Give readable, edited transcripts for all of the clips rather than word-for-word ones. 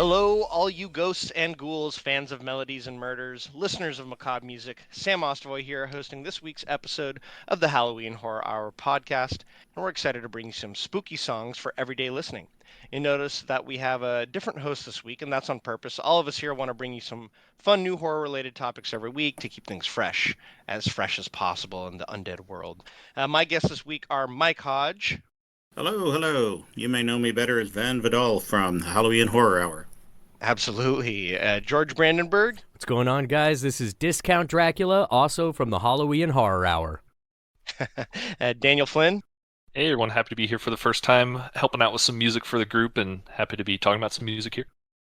Hello, all you ghosts and ghouls, fans of melodies and murders, listeners of macabre music. Sam Ostovoy here, hosting this week's episode of the Halloween Horror Hour podcast, and we're excited to bring you some spooky songs for everyday listening. You notice that we have a different host this week, and that's on purpose. All of us here want to bring you some fun new horror-related topics every week to keep things fresh as possible in the undead world. My guests this week are Mike Hodge. Hello, hello. You may know me better as Van Vidal from the Halloween Horror Hour. Absolutely. George Brandenburg. What's going on, guys? This is Discount Dracula, also from the Halloween Horror Hour. Daniel Flynn. Hey everyone, happy to be here for the first time, helping out with some music for the group, and happy to be talking about some music here.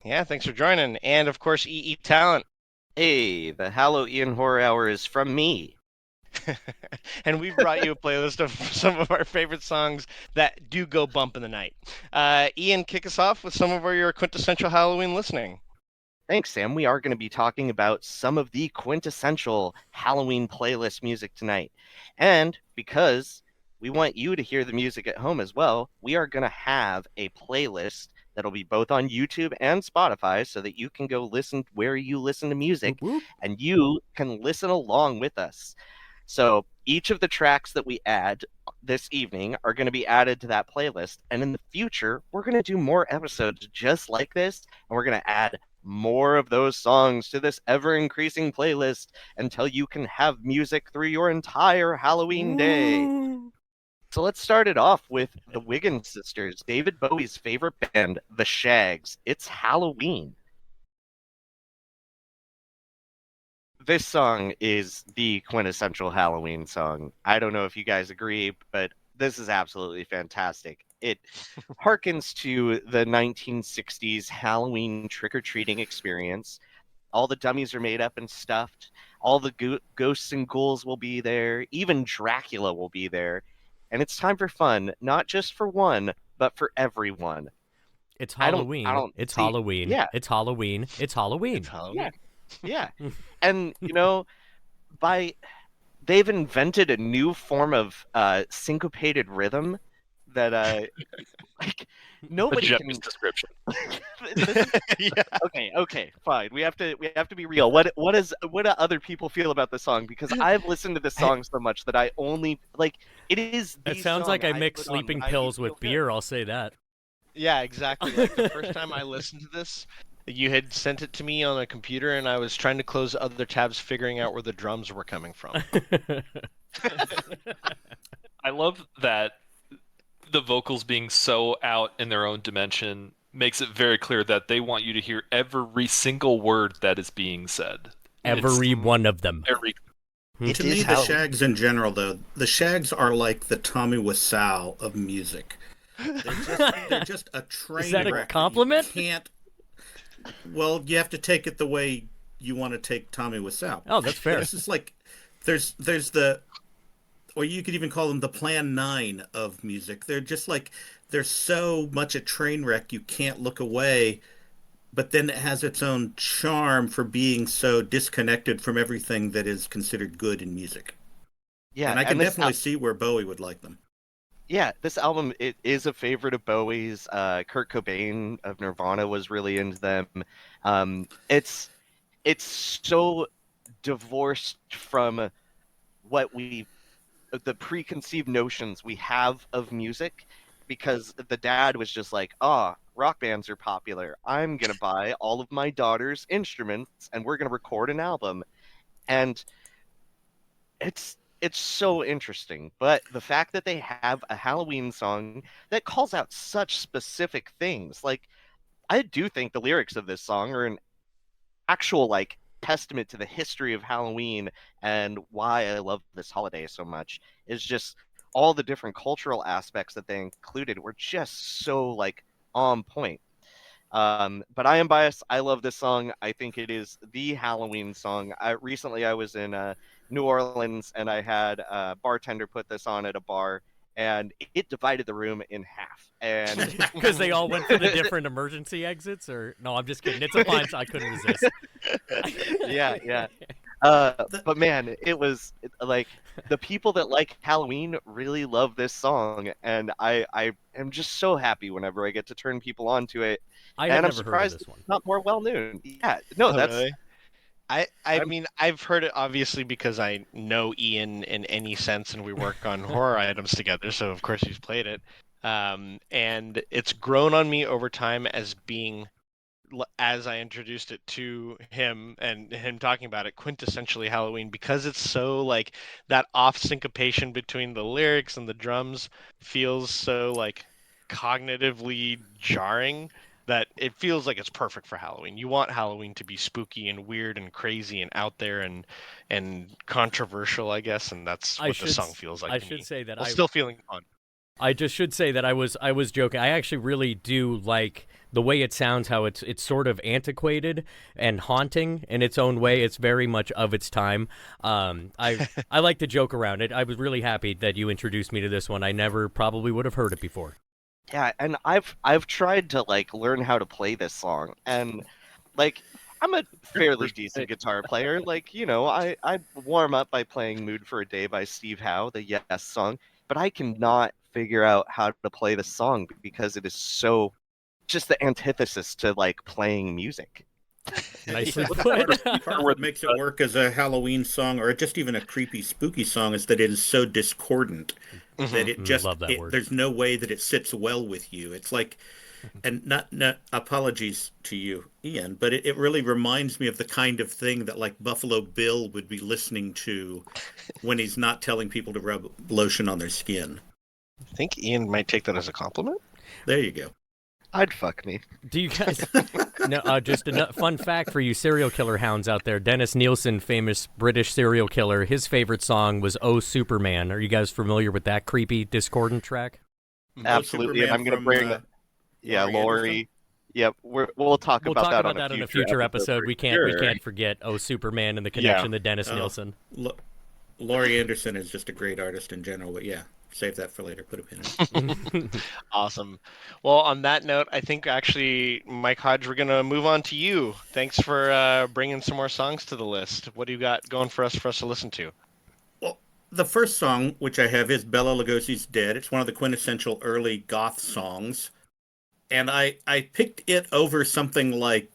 Yeah, thanks for joining. And of course, EE Talent. Hey, the Halloween Horror Hour is from me. And we've brought you a playlist of some of our favorite songs that do go bump in the night. Ian, kick us off with some of your quintessential Halloween listening. Thanks, Sam. We are going to be talking about some of the quintessential Halloween playlist music tonight. And because we want you to hear the music at home as well, we are going to have a playlist that'll be both on YouTube and Spotify so that you can go listen where you listen to music and you can listen along with us. So each of the tracks that we add this evening are going to be added to that playlist. And in the future, we're going to do more episodes just like this. And we're going to add more of those songs to this ever-increasing playlist until you can have music through your entire Halloween day. So let's start it off with the Wiggins Sisters, David Bowie's favorite band, The Shags. It's Halloween. This song is the quintessential Halloween song. I don't know if you guys agree, but this is absolutely fantastic. It harkens to the 1960s Halloween trick-or-treating experience. All the dummies are made up and stuffed. All the ghosts and ghouls will be there. Even Dracula will be there. And it's time for fun, not just for one, but for everyone. It's Halloween. It's Halloween. Yeah. It's Halloween. It's Halloween. It's Halloween. Yeah. And, they've invented a new form of syncopated rhythm that, nobody A can... description. Yeah. Okay, fine. We have to be real. What do other people feel about the song? Because I've listened to this song so much that I only, it is the It sounds song like I mix put on sleeping when I pills feel with good. beer, I'll say that. Yeah, exactly. Like the first time I listened to this, you had sent it to me on a computer, and I was trying to close other tabs, figuring out where the drums were coming from. I love that the vocals being so out in their own dimension makes it very clear that they want you to hear every single word that is being said. Every one of them. To me, the Shags in general, though, the Shags are like the Tommy Wiseau of music. They're just a train Is that a wreck. compliment? You can't. Well, you have to take it the way you want to take Tommy Wiseau. Oh, that's fair. This is like there's the, or you could even call them the Plan 9 of music. They're just like they're so much a train wreck you can't look away. But then it has its own charm for being so disconnected from everything that is considered good in music. Yeah, And I can this definitely see where Bowie would like them. Yeah, this album, it is a favorite of Bowie's. Kurt Cobain of Nirvana was really into them. It's so divorced from the preconceived notions we have of music, because the dad was just like, rock bands are popular. I'm going to buy all of my daughter's instruments and we're going to record an album. And it's so interesting. But the fact that they have a Halloween song that calls out such specific things, I do think the lyrics of this song are an actual testament to the history of Halloween and why I love this holiday so much. Is just all the different cultural aspects that they included were just so on point. But I am biased. I love this song. I think it is the Halloween song. Recently I was in New Orleans and I had a bartender put this on at a bar, and it divided the room in half. And Because they all went for the different emergency exits? Or no, I'm just kidding. It's a fine, I couldn't resist. yeah. But man, it was like the people that like Halloween really love this song, and I am just so happy whenever I get to turn people on to it. I And had I'm never heard of surprised this it's one. not more well known. Yeah, no, Oh, that's really? I I'm- mean, I've heard it obviously because I know Ian in any sense, and we work on horror items together. So of course he's played it, and it's grown on me over time as being, as I introduced it to him and him talking about it, quintessentially Halloween because it's so like that off syncopation between the lyrics and the drums feels so like cognitively jarring that it feels like it's perfect for Halloween. You want Halloween to be spooky and weird and crazy and out there and controversial, I guess, and that's I what the should song feels like I to should me. say that While still feeling fun. I just should say that I was joking. I actually really do like the way it sounds, how it's sort of antiquated and haunting in its own way. It's very much of its time. I like to joke around it. I was really happy that you introduced me to this one. I never probably would have heard it before. yeah, and I've tried to like learn how to play this song, and like I'm a fairly decent guitar player. Like, I warm up by playing Mood for a Day by Steve Howe, the Yes song, but I cannot figure out how to play the song because it is so just the antithesis to like playing music. Nicely Part put. of what makes it work as a Halloween song, or just even a creepy, spooky song, is that it is so discordant that it just Love that word. there's no way that it sits well with you. It's like, and not apologies to you, Ian, but it really reminds me of the kind of thing that like Buffalo Bill would be listening to when he's not telling people to rub lotion on their skin. I think Ian might take that as a compliment. There you go. I'd fuck me. Do you guys? No, just a fun fact for you serial killer hounds out there. Dennis Nielsen, famous British serial killer, his favorite song was "Oh Superman." Are you guys familiar with that creepy, discordant track? Absolutely, and I'm going to bring Lori. Yep, we'll talk We'll about talk that about that on in a future episode. for We sure. can't forget "Oh Superman" and the connection to Dennis Oh. Nielsen. Laurie Anderson is just a great artist in general, but yeah, save that for later. Put a pin in it. Awesome. Well, on that note, I think actually, Mike Hodge, we're going to move on to you. Thanks for bringing some more songs to the list. What do you got going for us to listen to? Well, the first song, which I have, is Bela Lugosi's Dead. It's one of the quintessential early goth songs. And I picked it over something like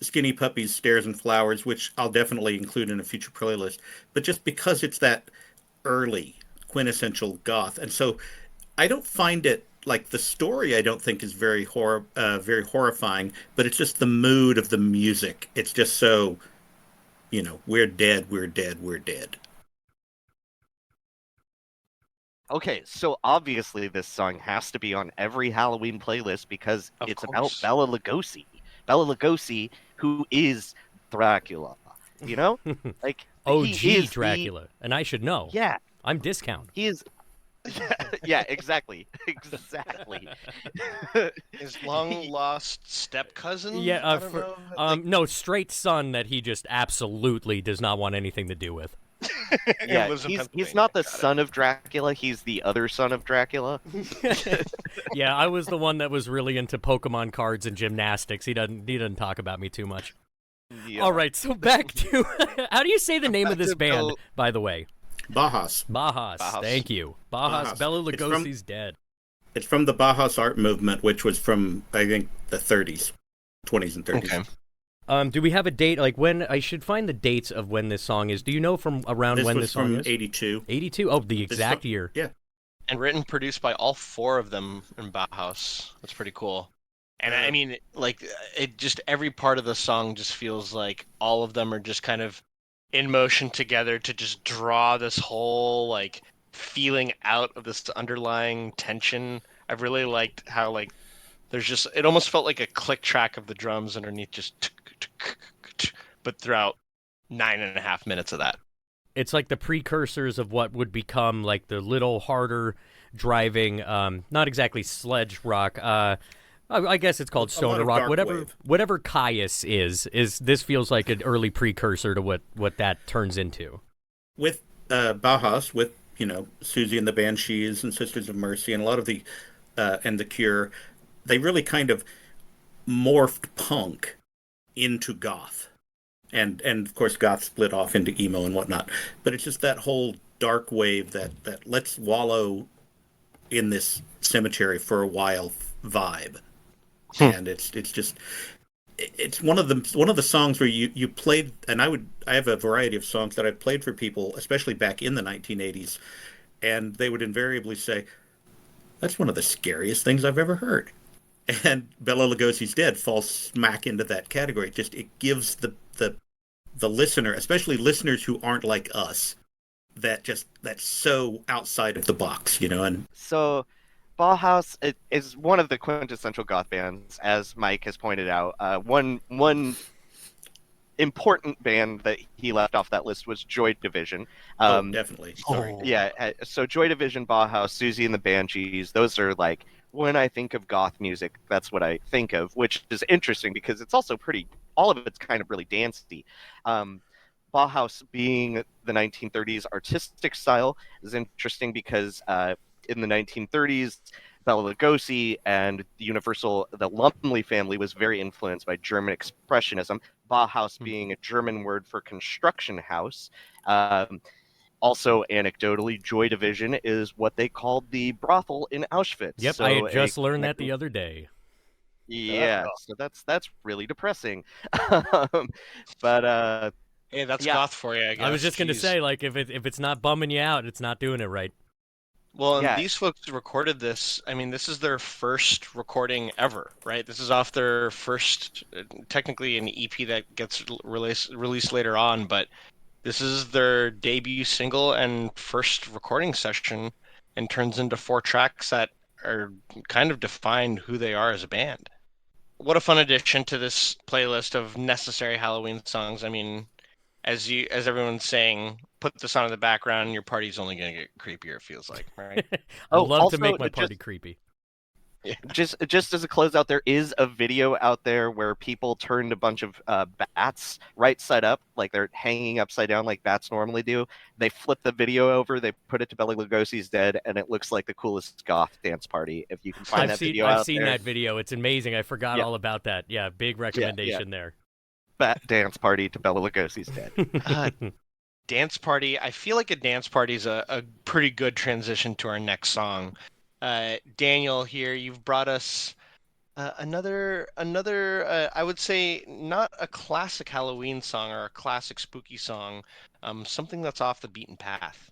Skinny Puppies, Stairs and Flowers, which I'll definitely include in a future playlist. But just because it's that early quintessential goth. And so I don't find it like the story I don't think is very horrifying, but it's just the mood of the music. It's just so, we're dead, we're dead, we're dead. Okay, so obviously this song has to be on every Halloween playlist because Of it's course. about Bela Lugosi. Bela Lugosi, who is Dracula. Like OG he is Dracula, and I should know. Yeah, I'm Discount. he is. Yeah, exactly, exactly. His long lost step cousin? Yeah, I don't know. no, straight son that he just absolutely does not want anything to do with. Yeah, lives in he's Pennsylvania. not the Got it. son of Dracula. He's the other son of Dracula. Yeah, I was the one that was really into Pokemon cards and gymnastics. He doesn't talk about me too much. Yeah. All right, so back to how do you say the name of this to band, Bill- by the way? Bauhaus. Bauhaus. Bauhaus. Thank you. Bauhaus. Bauhaus. Bela It's from- Lugosi's dead. It's from the Bauhaus art movement, which was from, I think, the 30s, 20s and 30s. Okay. Do we have a date? Like when I should find the dates of when this song is. Do you know from around This when was this song from is? 82. 82. Oh, the exact year. Yeah. And written, produced by all four of them in Bauhaus. That's pretty cool. And I mean, like, it just every part of the song just feels like all of them are just kind of in motion together to just draw this whole like feeling out of this underlying tension. I've really liked how like there's just it almost felt like a click track of the drums underneath, just but throughout 9.5 minutes of that. It's like the precursors of what would become like the little harder driving, not exactly sledge rock. I guess it's called A lot stoner of rock. dark wave. Whatever Caius is this feels like an early precursor to what that turns into. With Bauhaus, with, Susie and the Banshees and Sisters of Mercy and a lot of the, and The Cure, they really kind of morphed punk into goth. and of course goth split off into emo and whatnot. But it's just that whole dark wave that let's wallow in this cemetery for a while vibe. And it's just it's one of the songs where you played, and I have a variety of songs that I've played for people, especially back in the 1980s, and they would invariably say, "That's one of the scariest things I've ever heard." And Bela Lugosi's Dead falls smack into that category. It gives the listener, especially listeners who aren't like us, that's so outside of the box, and So, Bauhaus is one of the quintessential goth bands, as Mike has pointed out. One important band that he left off that list was Joy Division. definitely. Sorry. Yeah, so Joy Division, Bauhaus, Susie and the Banshees, those are like, when I think of goth music, that's what I think of, which is interesting because it's also all of it's kind of really dancey. Bauhaus being the 1930s artistic style is interesting because in the 1930s, Bela Lugosi and the Lumley family was very influenced by German Expressionism, Bauhaus being a German word for construction house. Also, anecdotally, Joy Division is what they called the brothel in Auschwitz. Yep, So I had just learned that the other day. Yeah, so that's really depressing. But Hey, that's Yeah. goth for you, I guess. I was just gonna Jeez. say, like, if it's not bumming you out, it's not doing it right. Well, and Yeah. these folks recorded this. I mean, this is their first recording ever, right? This is off their first, technically an EP that gets released later on, but this is their debut single and first recording session, and turns into 4 tracks that are kind of defined who they are as a band. What a fun addition to this playlist of necessary Halloween songs. I mean, as everyone's saying, put this on in the background, and your party's only going to get creepier. It feels like, right? I Oh, love also, to make my just- party creepy. just as a closeout, there is a video out there where people turned a bunch of bats right side up, like they're hanging upside down like bats normally do. They flip the video over, they put it to Bela Lugosi's Dead, and it looks like the coolest goth dance party. If you can find that video I've out seen there, that video. It's amazing. I forgot Yeah. all about that. Yeah, big recommendation there. bat dance party to Bela Lugosi's Dead. Dance party. I feel like a dance party is a pretty good transition to our next song. Daniel, here you've brought us another. I would say not a classic Halloween song or a classic spooky song. Something that's off the beaten path.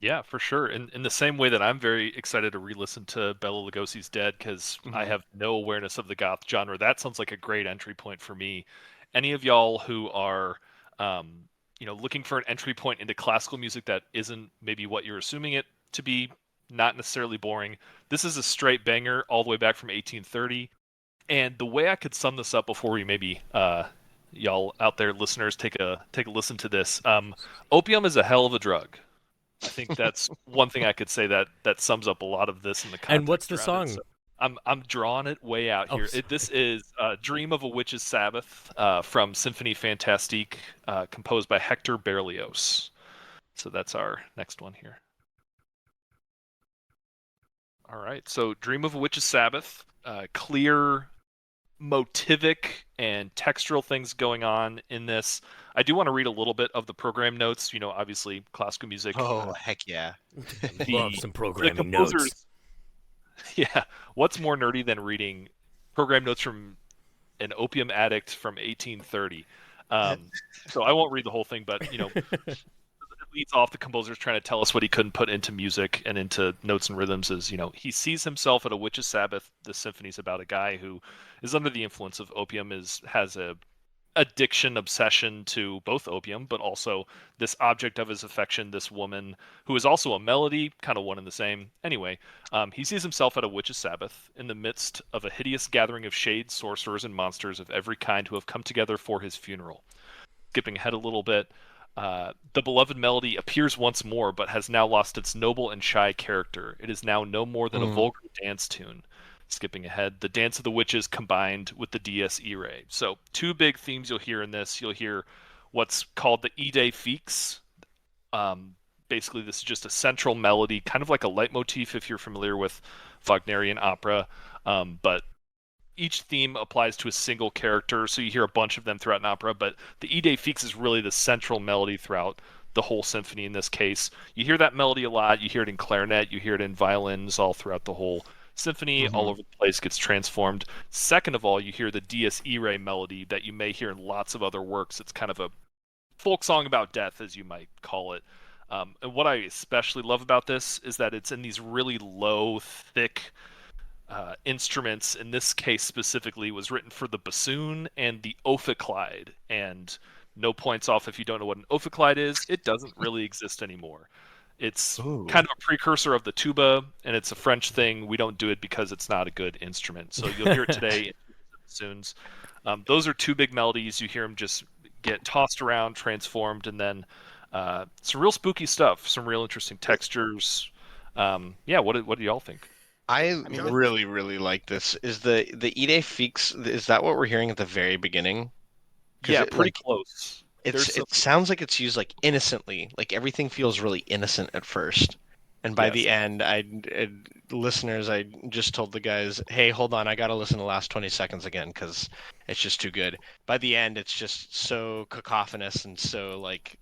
Yeah, for sure. In the same way that I'm very excited to re-listen to Bela Lugosi's Dead because I have no awareness of the goth genre. That sounds like a great entry point for me. Any of y'all who are, looking for an entry point into classical music that isn't maybe what you're assuming it to be, not necessarily boring. This is a straight banger all the way back from 1830. And the way I could sum this up before we maybe y'all out there listeners take a listen to this. Opium is a hell of a drug. I think that's one thing I could say that sums up a lot of this in the context. And what's the around it. song? So I'm drawing it way out here. sorry. This is "Dream of a Witch's Sabbath" from Symphonie Fantastique, composed by Hector Berlioz. So that's our next one here. All right, so "Dream of a Witch's Sabbath," clear motivic and textural things going on in this. I do want to read a little bit of the program notes. Obviously classical music. Oh, heck yeah. Love some the programming notes. composers- Yeah, what's more nerdy than reading program notes from an opium addict from 1830? So I won't read the whole thing, but it leads off the composer's trying to tell us what he couldn't put into music and into notes and rhythms is, he sees himself at a witch's sabbath. The symphony's about a guy who is under the influence of opium, has a addiction, obsession to both opium, but also this object of his affection, this woman who is also a melody, kind of one and the same. Anyway, he sees himself at a witch's sabbath in the midst of a hideous gathering of shades, sorcerers, and monsters of every kind who have come together for his funeral. Skipping ahead a little bit, the beloved melody appears once more, but has now lost its noble and shy character. It is now no more than a vulgar dance tune. Skipping ahead, the Dance of the Witches combined with the Dies Irae. So 2 big themes you'll hear in this. You'll hear what's called the Idee Fixe. Basically, this is just a central melody, kind of like a leitmotif if you're familiar with Wagnerian opera. But each theme applies to a single character, so you hear a bunch of them throughout an opera, but the Idée Fixe is really the central melody throughout the whole symphony in this case. You hear that melody a lot. You hear it in clarinet, you hear it in violins all throughout the whole symphony, all over the place, gets transformed. Second of all, you hear the Dies Irae melody that you may hear in lots of other works. It's kind of a folk song about death, as you might call it. And what I especially love about this is that it's in these really low, thick instruments. In this case specifically, was written for the bassoon and the ophicleide. And no points off if you don't know what an ophicleide is. It doesn't really exist anymore. It's kind of a precursor of the tuba, and it's a French thing. We don't do it because it's not a good instrument. So you'll hear it today in bassoons. Those are two big melodies. You hear them just get tossed around, transformed, and then some real spooky stuff, some real interesting textures. Yeah, what do y'all think? I really, really like this. Is the Idée Fixe, is that what we're hearing at the very beginning? Yeah, pretty close. It sounds like it's used like innocently. Like everything feels really innocent at first. And by the end, listeners, I just told the guys, hey, hold on, I got to listen to the last 20 seconds again because it's just too good. By the end, it's just so cacophonous and so like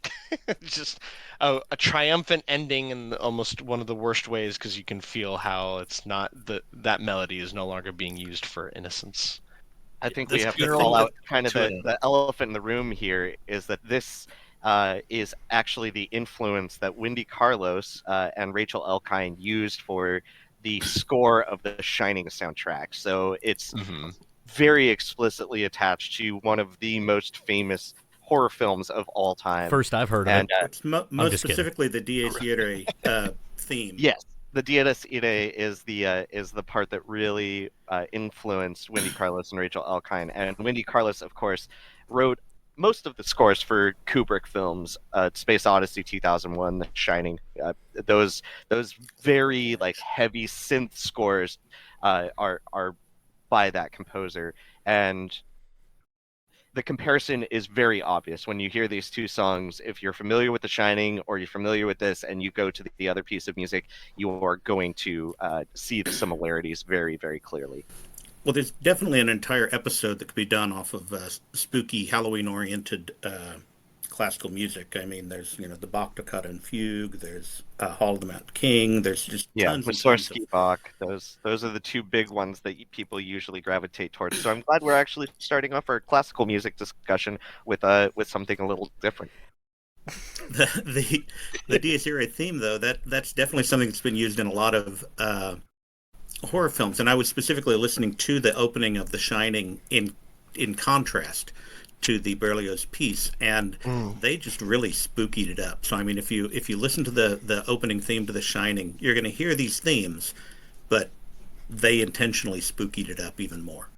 just a triumphant ending in almost one of the worst ways because you can feel how it's not that melody is no longer being used for innocence. I think we have to call out kind of the elephant in the room here is that this is actually the influence that Wendy Carlos and Rachel Elkind used for the score of the Shining soundtrack. So it's very explicitly attached to one of the most famous horror films of all time. First I've heard of it. It's most specifically the Dies Irae theme. Yes. The Dies Irae is the part that really influenced Wendy Carlos and Rachel Elkind. And Wendy Carlos, of course, wrote most of the scores for Kubrick films, Space Odyssey 2001, The Shining. Those very like heavy synth scores are by that composer, and the comparison is very obvious when you hear these two songs. If you're familiar with The Shining or you're familiar with this and you go to the other piece of music, you are going to see the similarities very, very clearly. Well, there's definitely an entire episode that could be done off of spooky Halloween-oriented classical music. I mean, there's the Bach Toccata and Fugue. There's Hall of the Mountain King. There's just tons Mussorgsky Bach. Those are the two big ones that people usually gravitate towards. So I'm glad we're actually starting off our classical music discussion with something a little different. The Dies Irae theme, though, that's definitely something that's been used in a lot of horror films, and I was specifically listening to the opening of The Shining in contrast to the Berlioz piece, and they just really spookied it up. So I mean, if you listen to the opening theme to The Shining, you're going to hear these themes, but they intentionally spookied it up even more.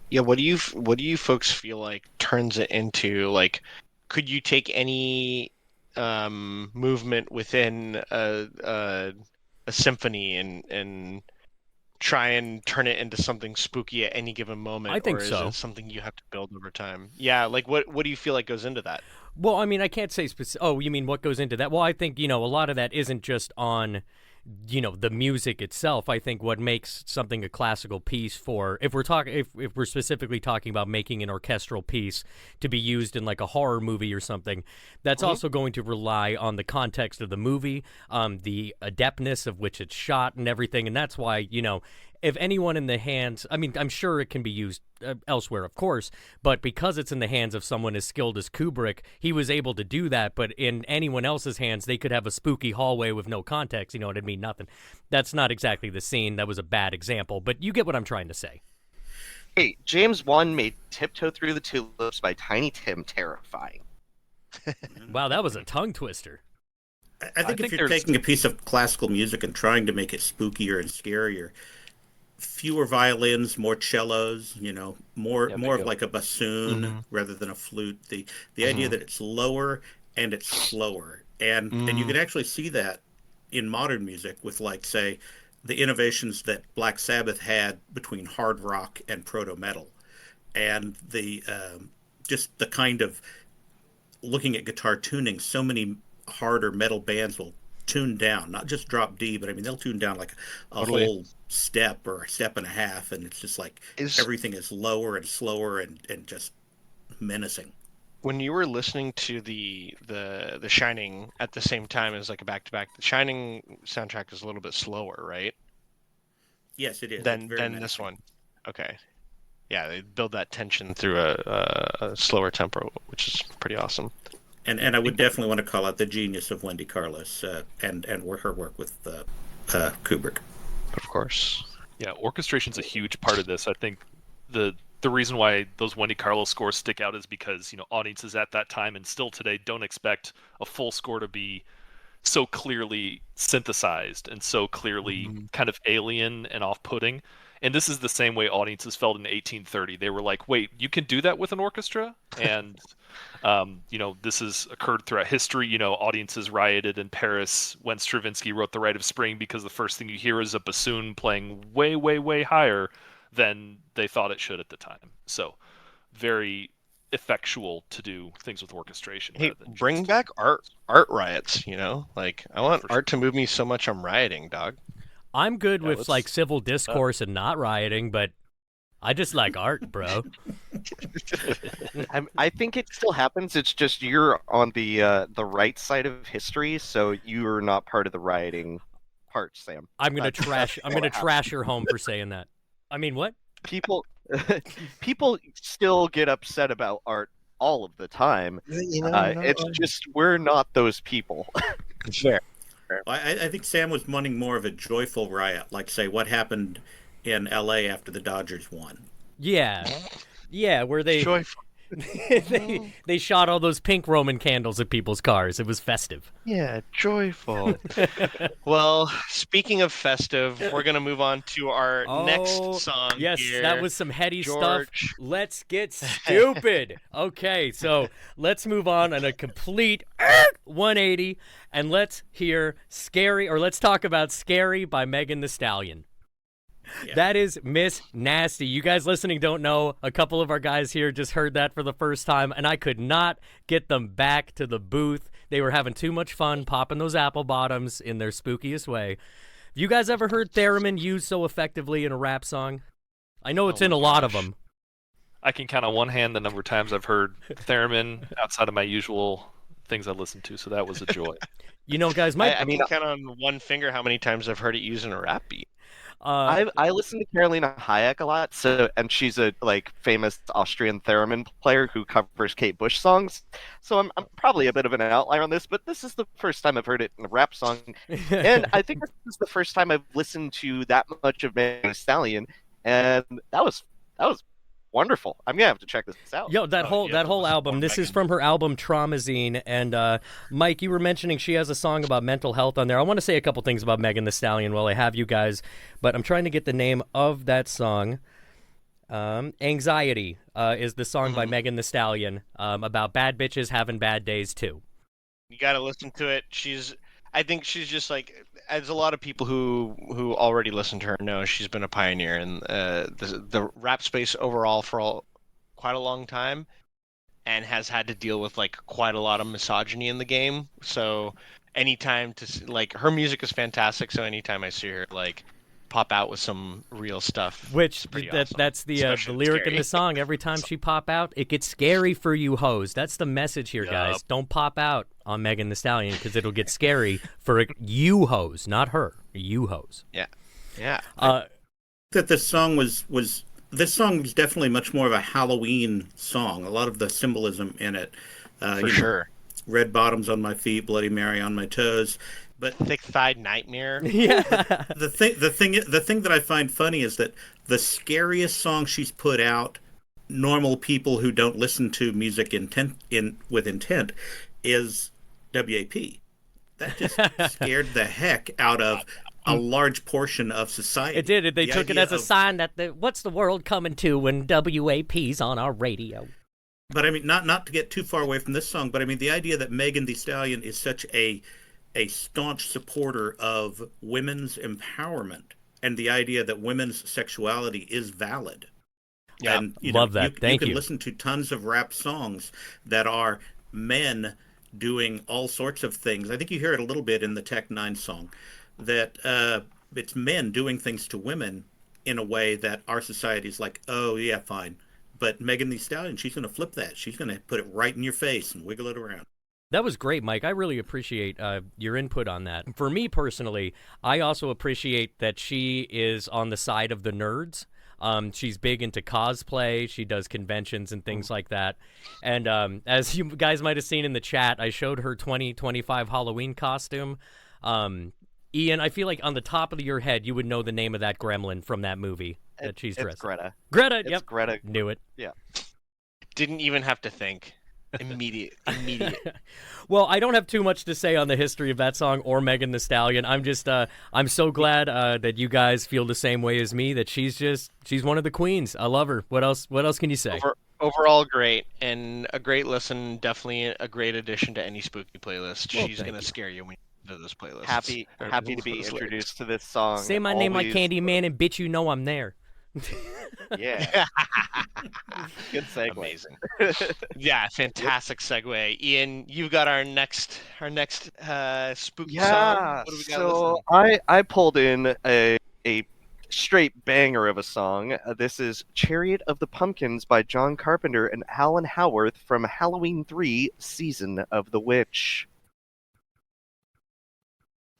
Yeah, what do you folks feel like turns it into? Like, could you take any movement within a symphony and try and turn it into something spooky at any given moment? I think or is so. it something you have to build over time? Yeah, like what do you feel like goes into that? Well, I mean, I can't say Oh, you mean what goes into that? Well, I think, a lot of that isn't just on, the music itself. I think what makes something a classical piece if we're specifically talking about making an orchestral piece to be used in like a horror movie or something, that's also going to rely on the context of the movie, the adeptness of which it's shot and everything. And that's why, if anyone in the hands, I mean, I'm sure it can be used elsewhere, of course, but because it's in the hands of someone as skilled as Kubrick, he was able to do that. But in anyone else's hands, they could have a spooky hallway with no context. You know what I mean? Nothing. That's not exactly the scene. That was a bad example, but you get what I'm trying to say. Hey, James Wan made Tiptoe Through the Tulips by Tiny Tim terrifying. Wow, that was a tongue twister. I think if you're taking a piece of classical music and trying to make it spookier and scarier, fewer violins, more cellos, more of like a bassoon rather than a flute. The idea that it's lower and it's slower, and you can actually see that in modern music with, like, say, the innovations that Black Sabbath had between hard rock and proto metal, and the just the kind of looking at guitar tuning. So many harder metal bands will tuned down, not just drop D, but I mean they'll tune down like a Totally. whole step or a step and a half, and it's just like Is everything is lower and slower and just menacing. when you were listening to the Shining at the same time as like a back to back, the Shining soundtrack is a little bit slower, right? Yes, it is. It's Than very this menacing. one. Okay. Yeah, they build that tension through a slower tempo, which is pretty awesome. And I would definitely want to call out the genius of Wendy Carlos and her work with Kubrick. Of course. Yeah, orchestration's a huge part of this. I think the reason why those Wendy Carlos scores stick out is because, audiences at that time and still today don't expect a full score to be so clearly synthesized and so clearly kind of alien and off-putting. And this is the same way audiences felt in 1830. They were like, wait, you can do that with an orchestra? And, this has occurred throughout history. Audiences rioted in Paris when Stravinsky wrote The Rite of Spring because the first thing you hear is a bassoon playing way, way, way higher than they thought it should at the time. So very effectual to do things with orchestration. Hey, rather than bring just- back art riots, Like I want For art to move me so much I'm rioting, dog. I'm good Yeah, with let's- like civil discourse and not rioting, but I just like art, bro. I think it still happens. It's just you're on the right side of history, so you're not part of the rioting part, Sam. I'm gonna That's trash. I'm what gonna happens. trash your home for saying that. I mean, what? People people still get upset about art all of the time. It's just we're not those people. Fair. I think Sam was wanting more of a joyful riot, like say what happened in L.A. after the Dodgers won. Yeah, yeah. Where they Joyful. they shot all those pink Roman candles at people's cars. It was festive. Yeah, joyful. Well, speaking of festive, we're gonna move on to our Oh, next song. Yes, here. that was some heady stuff. George. Let's get stupid. Okay, so let's move on a complete 180, and let's hear "Scary," or let's talk about "Scary" by Megan Thee Stallion. Yeah. That is Miss Nasty. You guys listening don't know. A couple of our guys here just heard that for the first time, and I could not get them back to the booth. They were having too much fun popping those apple bottoms in their spookiest way. Have you guys ever heard theremin used so effectively in a rap song? I know it's Oh in a my lot of gosh. them. I can count on one hand the number of times I've heard theremin outside of my usual things I listen to, so that was a joy. You know, guys, I mean, count on one finger how many times I've heard it used in a rap beat. I listen to Carolina Hayek a lot, and she's a famous Austrian theremin player who covers Kate Bush songs. So I'm probably a bit of an outlier on this, but this is the first time I've heard it in a rap song, and I think this is the first time I've listened to that much of Megan Thee Stallion, and that was wonderful. I'm gonna have to check this out. Yo, that whole album. This is Megan. from her album Traumazine. And Mike, you were mentioning she has a song about mental health on there. I want to say a couple things about Megan Thee Stallion while I have you guys, but I'm trying to get the name of that song. Anxiety is the song by Megan Thee Stallion about bad bitches having bad days too. You got to listen to it. I think she's just like, as a lot of people who already listen to her know, she's been a pioneer in the rap space overall for quite a long time, and has had to deal with like quite a lot of misogyny in the game. So anytime her music is fantastic. So anytime I see her pop out with some real stuff, Which it's pretty awesome. that's the Especially lyric in Scary. the song. Every time she pop out, it gets scary for you hoes. That's the message here, guys. Yup. Don't pop out on Megan Thee Stallion because it'll get scary for you hoes, not her. You hoes. Yeah. That this song was definitely much more of a Halloween song. A lot of the symbolism in it. For sure. Red bottoms on my feet, Bloody Mary on my toes. But Thick thighed nightmare. Yeah. the thing that I find funny is that the scariest song she's put out, normal people who don't listen to music with intent, is WAP. That just scared the heck out of a large portion of society. It did. They The took it idea as a of- sign that what's the world coming to when WAP's on our radio. But I mean, not to get too far away from this song, but I mean, the idea that Megan Thee Stallion is such a staunch supporter of women's empowerment and the idea that women's sexuality is valid. Yeah, And, love that. Thank you you. can listen to tons of rap songs that are men doing all sorts of things. I think you hear it a little bit in the Tech Nine song, that it's men doing things to women in a way that our society's like, oh yeah, fine. But Megan Thee Stallion, she's going to flip that. She's going to put it right in your face and wiggle it around. That was great, Mike. I really appreciate your input on that. For me personally, I also appreciate that she is on the side of the nerds. She's big into cosplay. She does conventions and things like that. And as you guys might have seen in the chat, I showed her 2025 Halloween costume. Ian, I feel like on the top of your head, you would know the name of that gremlin from that movie that she's dressed. It's Greta. Greta, It's yep. Greta. Knew it. Yeah. Didn't even have to think. Immediate. Well, I don't have too much to say on the history of that song or Megan Thee Stallion. I'm just, I'm so glad that you guys feel the same way as me. That she's one of the queens. I love her. What else can you say? Overall, great and a great listen. Definitely a great addition to any spooky playlist. Well, She's gonna scare you when you go to those playlists. Happy to be introduced to this song. Say my name like Always- Candyman, and bitch, you know I'm there. Yeah. Good segue. Amazing. Yeah, fantastic segue. Ian, you've got our next spooky song. Yeah. What do we got So listening? I pulled in a straight banger of a song. This is "Chariot of the Pumpkins" by John Carpenter and Alan Howarth from Halloween 3: Season of the Witch.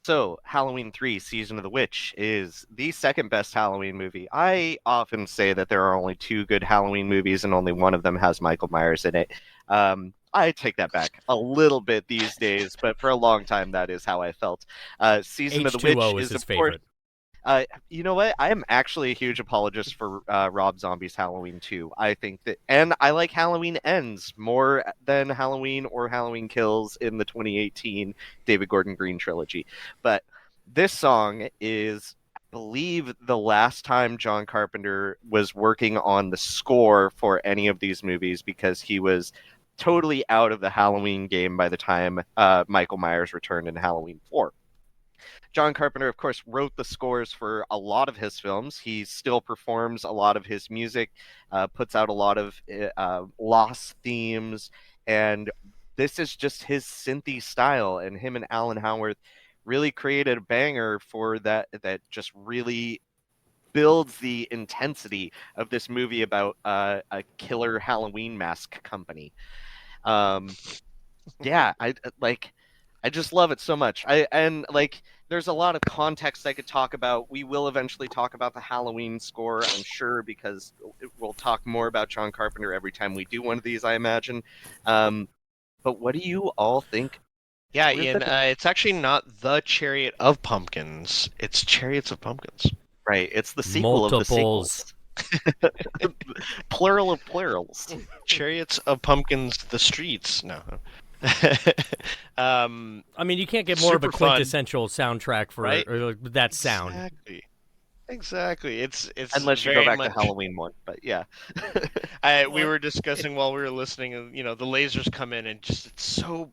So, Halloween 3: Season of the Witch is the second best Halloween movie. I often say that there are only two good Halloween movies and only one of them has Michael Myers in it. I take that back a little bit these days, but for a long time that is how I felt. Season of the Witch H2O is is his of course. favorite. You know what? I am actually a huge apologist for Rob Zombie's Halloween 2. I think that, and I like Halloween Ends more than Halloween or Halloween Kills in the 2018 David Gordon Green trilogy. But this song is, I believe, the last time John Carpenter was working on the score for any of these movies because he was totally out of the Halloween game by the time Michael Myers returned in Halloween 4. John Carpenter, of course, wrote the scores for a lot of his films. He still performs a lot of his music, puts out a lot of lost themes, and this is just his synthy style. And him and Alan Howarth really created a banger for that just really builds the intensity of this movie about a killer Halloween mask company. Yeah, I just love it so much. There's a lot of context I could talk about. We will eventually talk about the Halloween score, I'm sure, because we'll talk more about John Carpenter every time we do one of these, I imagine. But what do you all think? Yeah, Ian, it's actually not the Chariot of Pumpkins. It's Chariots of Pumpkins. Right, it's the sequel of the Multiples. sequels. Plural of plurals. Chariots of Pumpkins, the streets. No. I mean, you can't get more of a Super fun. quintessential soundtrack for Right? that sound. Exactly. It's Unless you very go back much, to Halloween 1, but yeah. we were discussing while we were listening, and the lasers come in, and just it's so.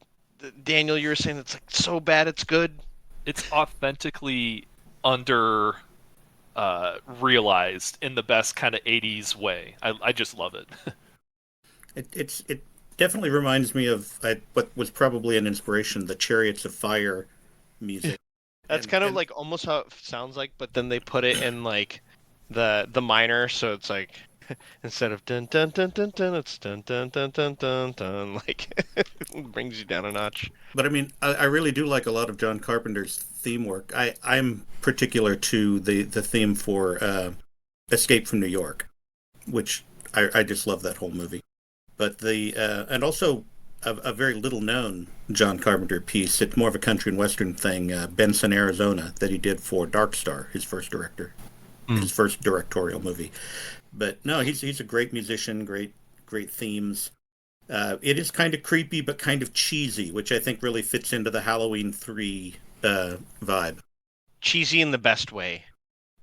Daniel, you were saying it's like so bad it's good. It's authentically under realized in the best kind of 80s way. I just love it. It definitely reminds me of what was probably an inspiration, the Chariots of Fire music. That's kind of like almost how it sounds like, but then they put it in like the minor, so it's like instead of dun dun dun dun dun, it's dun dun dun dun dun dun. Like it brings you down a notch. But I mean, I really do like a lot of John Carpenter's theme work. I'm particular to the theme for Escape from New York, which I just love that whole movie. But and also a very little known John Carpenter piece. It's more of a country and western thing. Benson, Arizona, that he did for Dark Star, his first directorial movie. But no, he's a great musician, great themes. It is kind of creepy, but kind of cheesy, which I think really fits into the Halloween 3 vibe. Cheesy in the best way.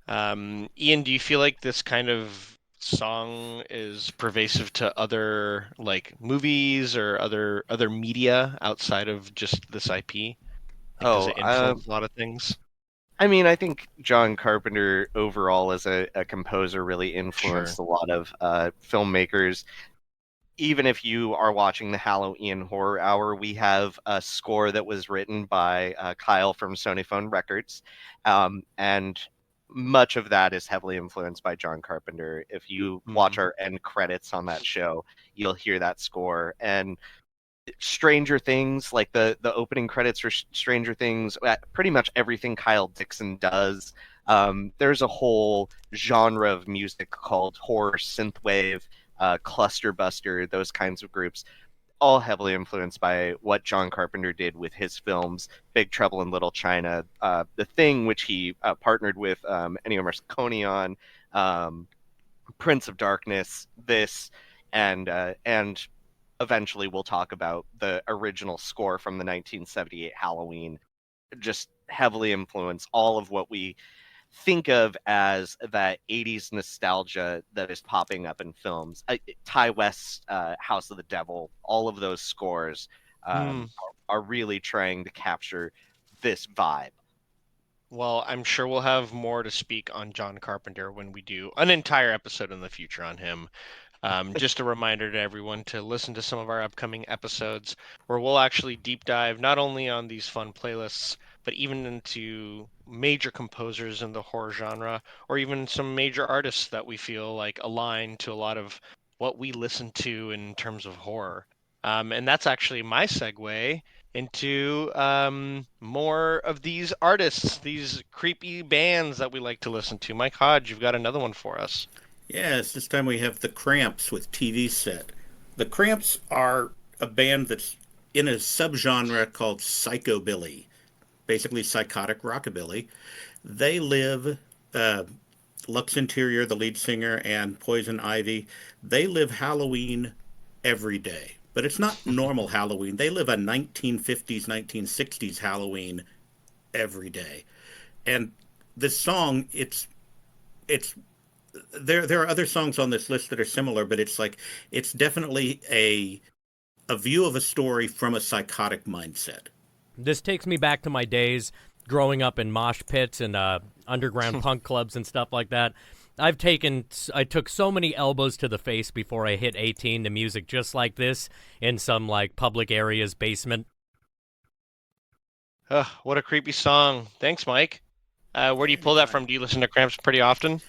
Ian, do you feel like this kind of song is pervasive to other like movies or other media outside of just this IP? Does it influence a lot of things? I mean, I think John Carpenter overall as a composer really influenced a lot of filmmakers. even if you are watching the Halloween Horror Hour, we have a score that was written by Kyle from Sonyphone Records, and much of that is heavily influenced by John Carpenter. If you watch our end credits on that show, you'll hear that score. And Stranger Things, like the opening credits for Stranger Things, pretty much everything Kyle Dixon does. There's a whole genre of music called horror synthwave, Cluster Buster, those kinds of groups, all heavily influenced by what John Carpenter did with his films, Big Trouble in Little China, The Thing, which he partnered with Ennio Morricone on, Prince of Darkness, this, and eventually we'll talk about the original score from the 1978 Halloween. Just heavily influenced all of what we think of as that 80s nostalgia that is popping up in films. Ty West's House of the Devil, all of those scores are really trying to capture this vibe. Well, I'm sure we'll have more to speak on John Carpenter when we do an entire episode in the future on him. Just a reminder to everyone to listen to some of our upcoming episodes where we'll actually deep dive not only on these fun playlists, but even into major composers in the horror genre, or even some major artists that we feel like align to a lot of what we listen to in terms of horror. And that's actually my segue into more of these artists, these creepy bands that we like to listen to. Mike Hodge, you've got another one for us. Yes, this time we have the Cramps with TV Set. The Cramps are a band that's in a subgenre called psychobilly, basically psychotic rockabilly. They live, Lux Interior, the lead singer, and Poison Ivy, they live Halloween every day. But it's not normal Halloween. They live a 1950s, 1960s Halloween every day. And this song, it's there are other songs on this list that are similar, but it's definitely a view of a story from a psychotic mindset. This takes me back to my days growing up in mosh pits and underground punk clubs and stuff like that. I took so many elbows to the face before I hit 18 to music just like this in some like public area's basement. What a creepy song. Thanks, Mike. Where do you pull that from? Do you listen to Cramps pretty often?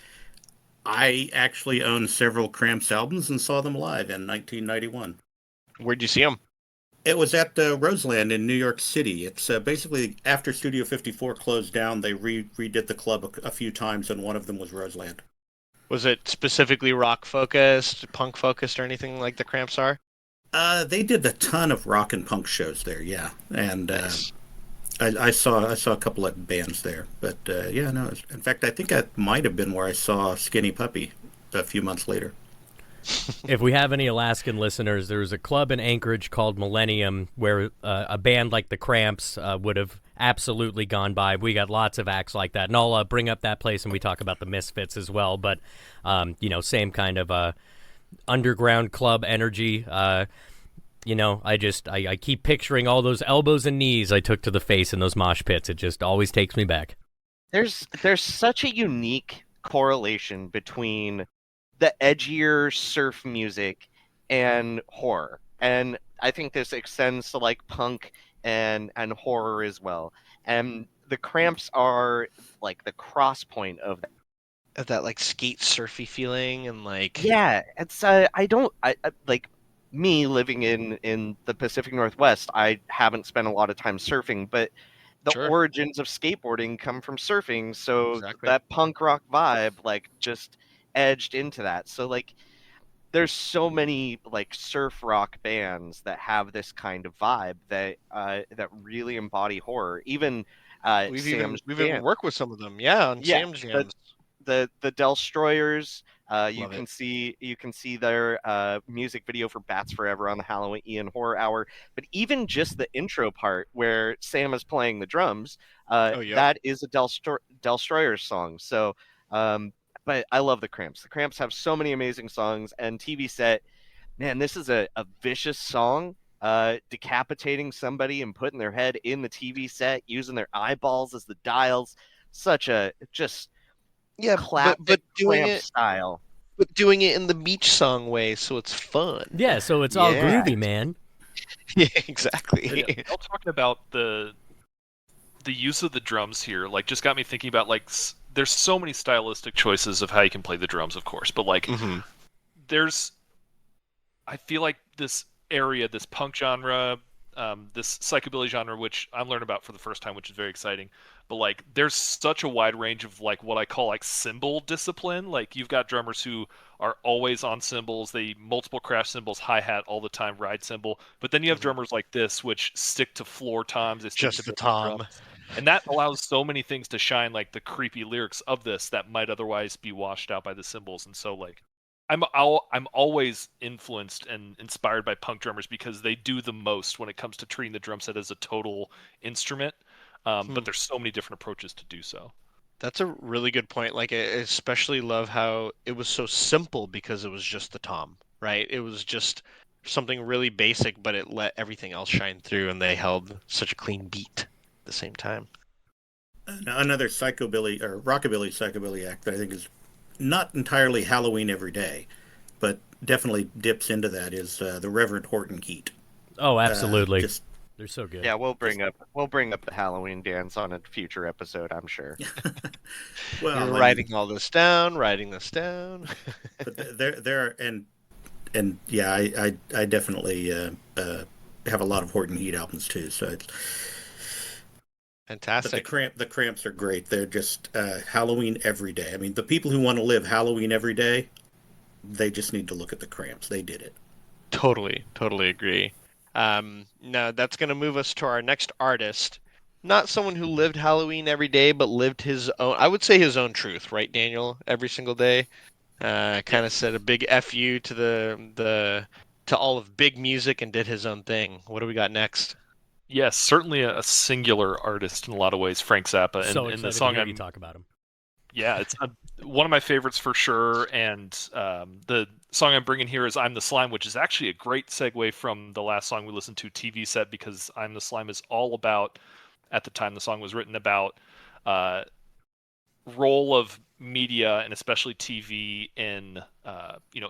I actually own several Cramps albums and saw them live in 1991. Where'd you see them? It was at Roseland in New York City. It's basically after Studio 54 closed down, they redid the club a few times, and one of them was Roseland. Was it specifically rock focused, punk focused, or anything like the Cramps are? They did a ton of rock and punk shows there, yeah. And Nice. I saw a couple of bands there, but yeah, no. In fact, I think I might have been where I saw Skinny Puppy a few months later. If we have any Alaskan listeners, there was a club in Anchorage called Millennium where a band like the Cramps would have absolutely gone by. We got lots of acts like that, and I'll bring up that place and we talk about the Misfits as well. But same kind of underground club energy. I keep picturing all those elbows and knees I took to the face in those mosh pits. It just always takes me back. There's such a unique correlation between the edgier surf music and horror, and I think this extends to like punk and horror as well. And the Cramps are like the cross point of that. Of that like skate surfy feeling and like Yeah, it's like me living in the Pacific Northwest. I haven't spent a lot of time surfing, but the Sure. origins of skateboarding come from surfing, so Exactly. that punk rock vibe like just edged into that. So like there's so many like surf rock bands that have this kind of vibe that really embody horror. Even Sam's we've even Jam. worked with some of them, yeah, on Yeah, Sam's jams. the Destroyers. You Love can see their music video for Bats Forever on the Halloween Horror Hour. But even just the intro part where Sam is playing the drums, Oh yeah. that is a Destroyers song. So, but I love the Cramps. The Cramps have so many amazing songs, and TV Set, man, this is a vicious song. Decapitating somebody and putting their head in the TV set, using their eyeballs as the dials. Such a just Yeah, classic but doing Clamp it style. but doing it in the beach song way, so it's fun. Yeah, so it's all Yeah. groovy, man. Yeah, exactly. Y'all talking about the use of the drums here, like, just got me thinking about, like, there's so many stylistic choices of how you can play the drums, of course, but like, hmm there's, I feel like this area, this punk genre, this psychobilly genre, which I'm learning about for the first time, which is very exciting. But like, there's such a wide range of like what I call like cymbal discipline. Like, you've got drummers who are always on cymbals, they multiple crash cymbals, hi hat all the time, ride cymbal. But then you have drummers like this, which stick to floor toms, they stick Just to the bass tom. drums. And that allows so many things to shine, like the creepy lyrics of this that might otherwise be washed out by the cymbals. And so like, I'm always influenced and inspired by punk drummers because they do the most when it comes to treating the drum set as a total instrument. But there's so many different approaches to do so. That's a really good point. Like, I especially love how it was so simple because it was just the tom, right? It was just something really basic, but it let everything else shine through, and they held such a clean beat at the same time. Another psychobilly or rockabilly psychobilly act that I think is not entirely Halloween every day, but definitely dips into that is the Reverend Horton Heat. Oh, absolutely. Just They're so good. Yeah, we'll bring up the Halloween dance on a future episode, I'm sure. well, I You're mean, writing all this down, writing this down. but there and yeah, I definitely have a lot of Horton Heat albums too. So, but Fantastic. the Cramps are great. They're just Halloween every day. I mean, the people who want to live Halloween every day, they just need to look at the Cramps. They did it. Totally agree. Now that's going to move us to our next artist. Not someone who lived Halloween every day, but lived his own, I would say his own truth, right, Daniel? Every single day. Kind of said a big F you to to all of big music and did his own thing. What do we got next? Yes, certainly a singular artist in a lot of ways, Frank Zappa. So And excited the song to hear you talk about him. Yeah, it's one of my favorites for sure. And the song I'm bringing here is "I'm the Slime," which is actually a great segue from the last song we listened to, TV Set, because "I'm the Slime" is all about, at the time the song was written, about role of media and especially TV in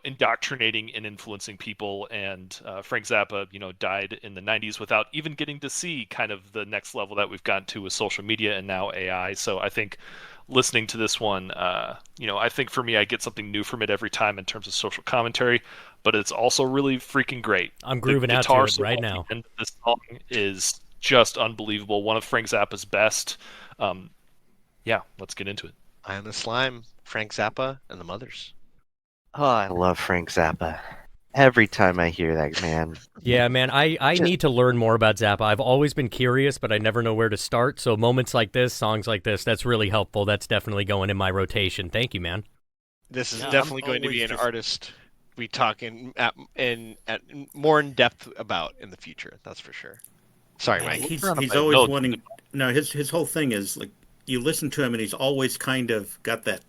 indoctrinating and influencing people. And Frank Zappa died in the 90s without even getting to see kind of the next level that we've gotten to with social media and now AI. So I think listening to this one, I think for me I get something new from it every time in terms of social commentary, but it's also really freaking great. I'm grooving out to it right now. And this song is just unbelievable, one of Frank Zappa's best. Yeah, let's get into it. I Am the Slime, Frank Zappa and the Mothers. Oh, I love Frank Zappa. Every time I hear that man. Yeah, man, I need to learn more about Zappa. I've always been curious, but I never know where to start. So moments like this, songs like this, that's really helpful. That's definitely going in my rotation. Thank you, man. This is Yeah, definitely I'm going to be an always just- artist we talk at more in depth about in the future. That's for sure. Sorry, Mike. He's Turn on my always notes. wanting. No, his whole thing is like you listen to him and he's always kind of got that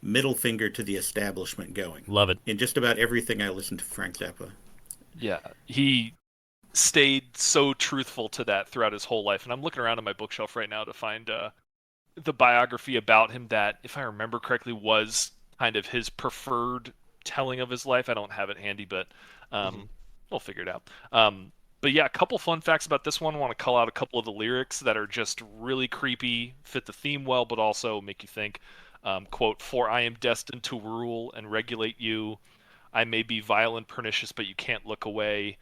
middle finger to the establishment going. Love it. In just about everything I listen to Frank Zappa. Yeah, he stayed so truthful to that throughout his whole life. And I'm looking around on my bookshelf right now to find the biography about him that, if I remember correctly, was kind of his preferred telling of his life. I don't have it handy, but we'll figure it out. But yeah, a couple fun facts about this one. I want to call out a couple of the lyrics that are just really creepy, fit the theme well, but also make you think. Quote, "For I am destined to rule and regulate you. I may be vile and pernicious, but you can't look away."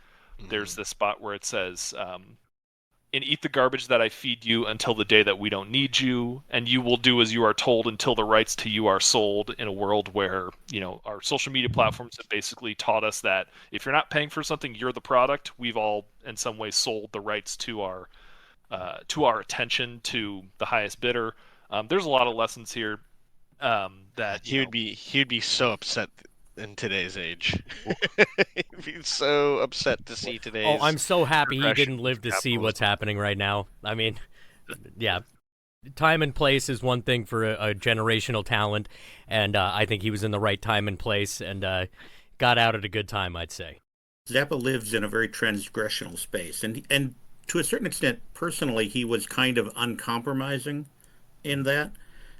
There's this spot where it says, "And eat the garbage that I feed you until the day that we don't need you, and you will do as you are told until the rights to you are sold," in a world where, our social media platforms have basically taught us that if you're not paying for something, you're the product. We've all, in some way, sold the rights to our attention to the highest bidder. There's a lot of lessons here that He would be so upset in today's age. He'd be so upset to see today's. Oh, I'm so happy he progression didn't live of to see capitalism. what's happening right now. I mean, yeah. Time and place is one thing for a generational talent, and I think he was in the right time and place and got out at a good time, I'd say. Zappa lives in a very transgressional space, and to a certain extent, personally, he was kind of uncompromising in that.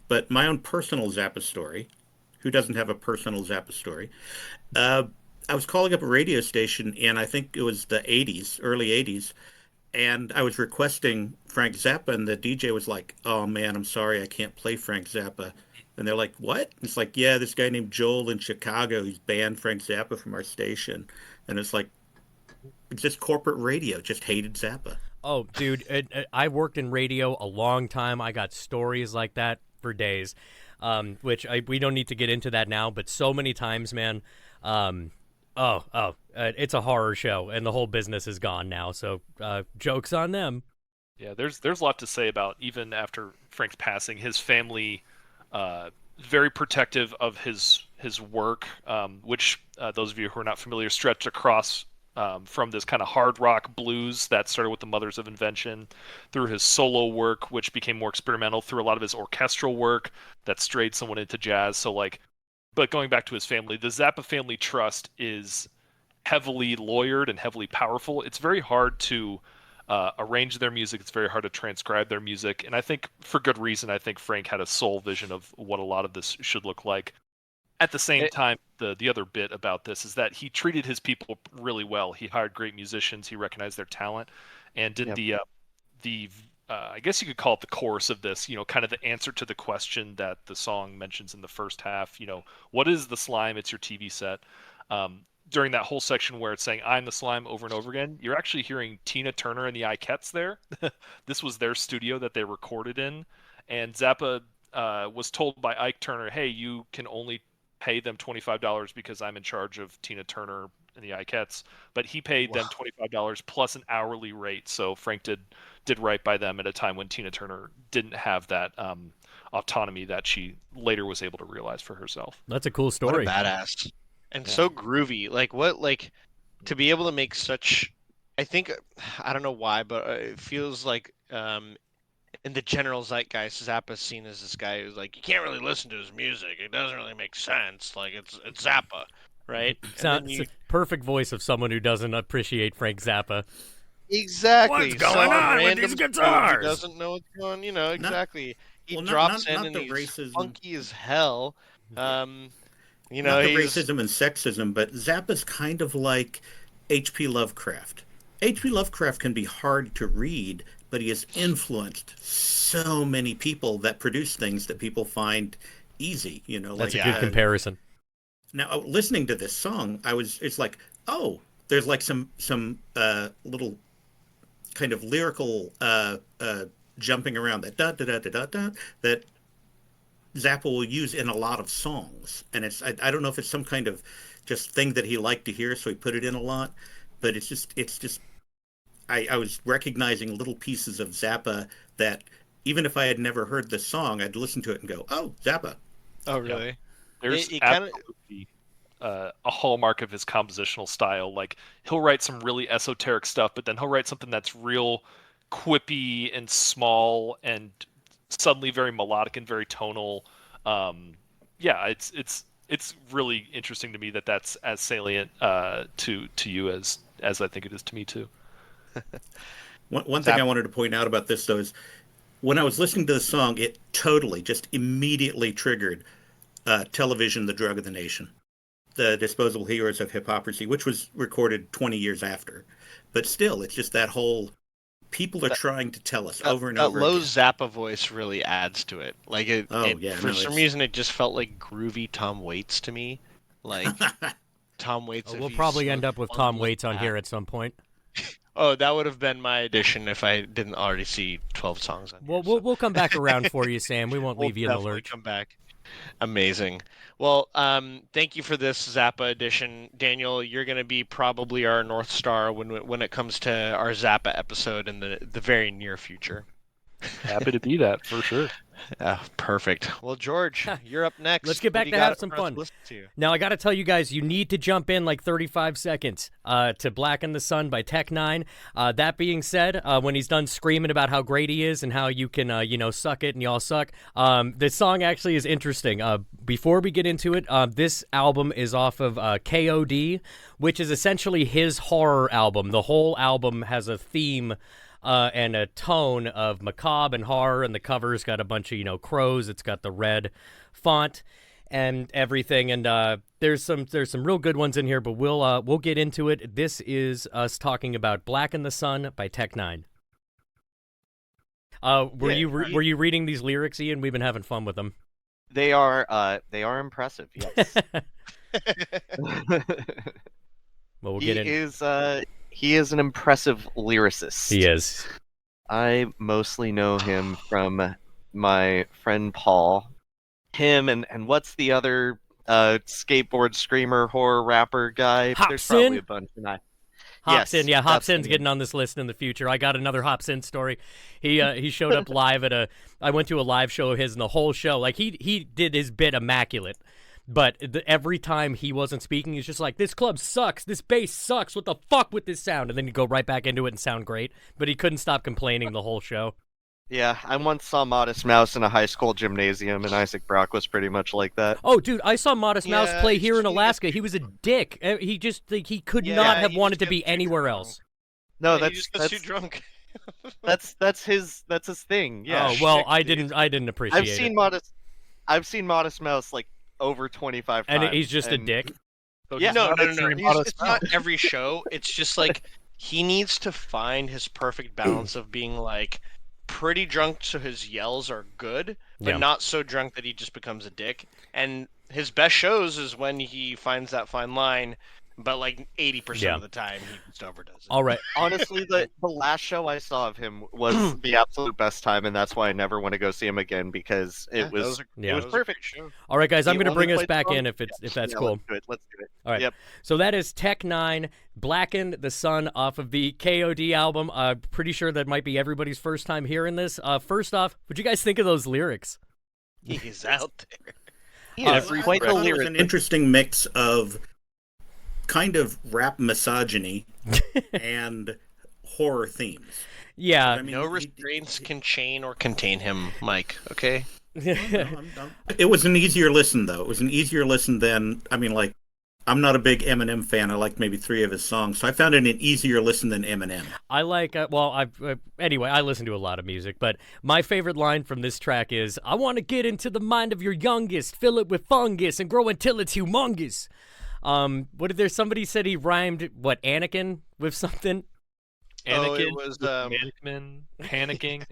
But my own personal Zappa story Who doesn't have a personal Zappa story? I was calling up a radio station, and I think it was the '80s, early '80s, and I was requesting Frank Zappa, and the DJ was like, "Oh man, I'm sorry, I can't play Frank Zappa." And they're like, "What?" It's like, "Yeah, this guy named Joel in Chicago, he's banned Frank Zappa from our station." And it's like, it's just corporate radio, just hated Zappa. Oh, dude, I worked in radio a long time. I got stories like that for days, which we don't need to get into that now. But so many times, man, it's a horror show, and the whole business is gone now. So joke's on them. Yeah, there's a lot to say about even after Frank's passing, his family very protective of his work, which those of you who are not familiar stretched across from this kind of hard rock blues that started with the Mothers of Invention, through his solo work, which became more experimental, through a lot of his orchestral work that strayed somewhat into jazz. So but going back to his family, the Zappa Family Trust is heavily lawyered and heavily powerful. It's very hard to arrange their music. It's very hard to transcribe their music. And I think for good reason, I think Frank had a sole vision of what a lot of this should look like. At the same time, the other bit about this is that he treated his people really well. He hired great musicians. He recognized their talent, and did the I guess you could call it the chorus of this. Kind of the answer to the question that the song mentions in the first half. What is the slime? It's your TV set. During that whole section where it's saying "I'm the slime" over and over again, you're actually hearing Tina Turner and the Ikettes there. This was their studio that they recorded in, and Zappa was told by Ike Turner, "Hey, you can only pay them $25 because I'm in charge of Tina Turner and the Ikettes," but he paid them $25 plus an hourly rate. So Frank did right by them at a time when Tina Turner didn't have that autonomy that she later was able to realize for herself. That's a cool story. What a badass. And so groovy. To be able to make such, I think, I don't know why, but it feels like in the general zeitgeist, Zappa's seen as this guy who's like, you can't really listen to his music. It doesn't really make sense. Like, it's Zappa, right? It's a perfect voice of someone who doesn't appreciate Frank Zappa. Exactly. What's going on with these guitars? He doesn't know what's going on, exactly. He Well, drops not in and the he's racism. funky as hell. Not the He's... racism and sexism, but Zappa's kind of like H.P. Lovecraft. H.P. Lovecraft can be hard to read, but he has influenced so many people that produce things that people find easy. That's a good comparison. Now, listening to this song, it's like, oh, there's like some little kind of lyrical jumping around that da da da da da da that Zappa will use in a lot of songs, and I don't know if it's some kind of just thing that he liked to hear, so he put it in a lot, but it's just I was recognizing little pieces of Zappa that even if I had never heard the song, I'd listen to it and go, oh, Zappa. Oh, really? Yeah. There's absolutely a hallmark of his compositional style. Like, he'll write some really esoteric stuff, but then he'll write something that's real quippy and small and suddenly very melodic and very tonal. It's really interesting to me that's as salient to you as I think it is to me too. One thing I wanted to point out about this, though, is when I was listening to the song, it totally just immediately triggered Television, the Drug of the Nation, the Disposable Heroes of Hypocrisy, which was recorded 20 years after. But still, it's just that whole people are trying to tell us over and over again. That low again. Zappa voice really adds to it. Like for some reason, it just felt like groovy Tom Waits to me. Like Tom Waits. We'll probably end up with Tom Waits on here at some point. Oh, that would have been my addition if I didn't already see 12 songs on here. Well, we'll come back around for you, Sam. We won't leave you in the lurch. Come back. Amazing. Well, thank you for this Zappa edition. Daniel, you're going to be probably our North Star when it comes to our Zappa episode in the very near future. Happy to be that, for sure. Perfect. Well, George, you're up next. Let's get back to have some fun. Now, I got to tell you guys, you need to jump in like 35 seconds to Black in the Sun by Tech Nine. That being said, when he's done screaming about how great he is and how you can, suck it and y'all suck, the song actually is interesting. Before we get into it, this album is off of KOD, which is essentially his horror album. The whole album has a theme and a tone of macabre and horror, and the cover's got a bunch of, crows. It's got the red font. and everything. And there's some real good ones in here, but we'll get into it. This is us talking about Black in the Sun by Tech Nine. Were you reading these lyrics, Ian? We've been having fun with them. They are impressive. Yes. Well, we'll get in. He is an impressive lyricist. He is. I mostly know him from my friend Paul. Him and what's the other skateboard screamer horror rapper guy? Hopsin? There's probably a bunch. Hopsin, yes, Hopsin's getting on this list in the future. I got another Hopsin story. He showed up live I went to a live show of his, and the whole show, like he did his bit immaculate. But every time he wasn't speaking, he's just like, this club sucks, this bass sucks, what the fuck with this sound? And then he'd go right back into it and sound great. But he couldn't stop complaining the whole show. Yeah, I once saw Modest Mouse in a high school gymnasium, and Isaac Brock was pretty much like that. Oh, dude, I saw Modest Mouse play here in he- Alaska. He was a dick. He just he could Yeah, not have he wanted just to be gets too anywhere drunk. else. No, He just gets too that's drunk. that's his thing. Yeah. Oh well, shtick, I dude. didn't appreciate I've seen Modest Mouse like over 25 it. times. And he's just a and- dick. So Yeah, he's No, not no, a no, no. very He's- modest It's not every show. It's just like he needs to find his perfect balance of being like pretty drunk so his yells are good, but Yeah. not so drunk that he just becomes a dick. And his best shows is when he finds that fine line, but like 80% Yeah. of the time he just overdoes it. All right. Honestly, the last show I saw of him was the absolute best time, and that's why I never want to go see him again because Yeah, it was those are- Yeah. it was those are great perfect. shows. All right, guys, I'm He going to bring only us played back songs- in if that's Yeah, cool. Let's do it. Let's do it. All right. Yep. So that is Tech Nine, Blacken the Sun off of the KOD album. Pretty sure that might be everybody's first time hearing this. First off, what'd you guys think of those lyrics? He's out there. Yes, quite I the thought it was lyric. an interesting mix of kind of rap misogyny and horror themes. Yeah. I mean, No he- restraints can chain or contain him, Mike. Okay. It was an easier listen, though. It was an easier listen than, I mean, like, I'm not a big Eminem fan. I like maybe 3 of his songs, so I found it an easier listen than Eminem. I like, anyway, I listen to a lot of music, but my favorite line from this track is, I want to get into the mind of your youngest, fill it with fungus, and grow until it's humongous. What did somebody said he rhymed, Anakin with something? Oh, it Anakin, was, Mannequin, panicking,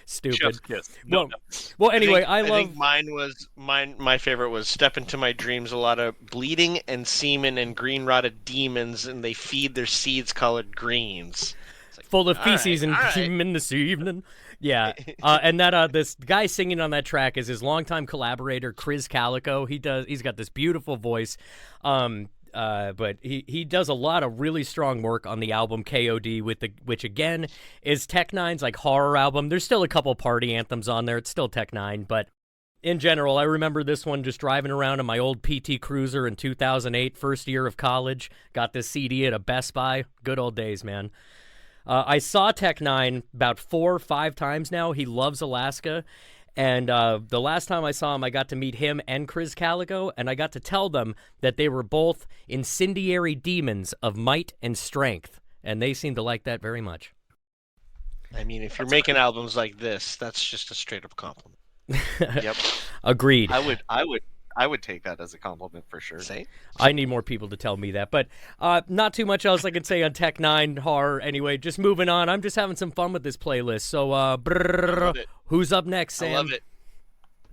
Stupid. chef's kiss. No, Well, no. well, anyway, I I think my favorite was "Step into my dreams." A lot of bleeding and semen and green rotted demons, and they feed their seeds colored greens. It's like, full of all right, feces and all right. semen this evening. Yeah, and that this guy singing on that track is his longtime collaborator Chris Calico. He's got this beautiful voice, but he does a lot of really strong work on the album KOD, which again is Tech Nine's like horror album. There's still a couple party anthems on there. It's still Tech Nine, but in general, I remember this one just driving around in my old PT Cruiser in 2008, first year of college. Got this CD at a Best Buy. Good old days, man. I saw Tech Nine about 4 or 5 times now. He loves Alaska. And the last time I saw him, I got to meet him and Chris Calico, and I got to tell them that they were both incendiary demons of might and strength. And they seemed to like that very much. I mean, if you're making albums like this, that's just a straight up compliment. Yep. Agreed. I would take that as a compliment for sure. Say, I need more people to tell me that. But not too much else I can say on Tech Nine horror. Anyway, just moving on. I'm just having some fun with this playlist. So, love it. who's up next, Sam? I love it.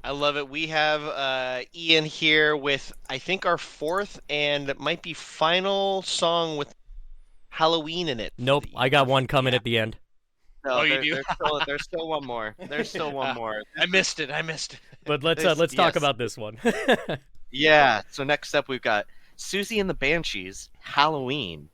I love it. We have Ian here with I think our 4th and it might be final song with Halloween in it. for Nope, the- I got one coming at the end. No, Oh, you do? there's still one more. There's still one more. I missed it. But let's This- talk yes. about this one. Yeah. So next up, we've got Susie and the Banshees, Halloween.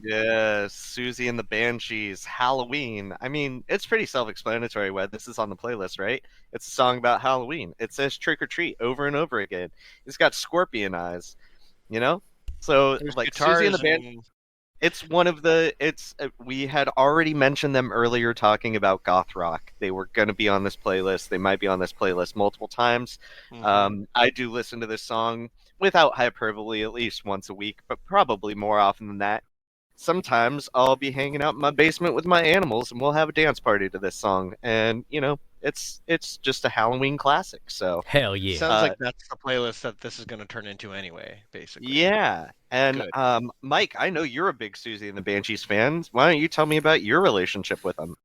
Yes, Susie and the Banshees, Halloween. I mean, it's pretty self-explanatory why this is on the playlist, right? It's a song about Halloween. It says trick or treat over and over again. It's got scorpion eyes, you know? So, There's like, guitars Susie and the Banshees. and- It's one of the. It's we had already mentioned them earlier, talking about goth rock. They were going to be on this playlist. They might be on this playlist multiple times. Mhm. I do listen to this song without hyperbole at least once a week, but probably more often than that. Sometimes I'll be hanging out in my basement with my animals, and we'll have a dance party to this song. And it's just a Halloween classic. So Hell yeah. Sounds like that's the playlist that this is going to turn into anyway, basically. yeah. And Good. Mike, I know you're a big Susie and the Banshees fan. Why don't you tell me about your relationship with them?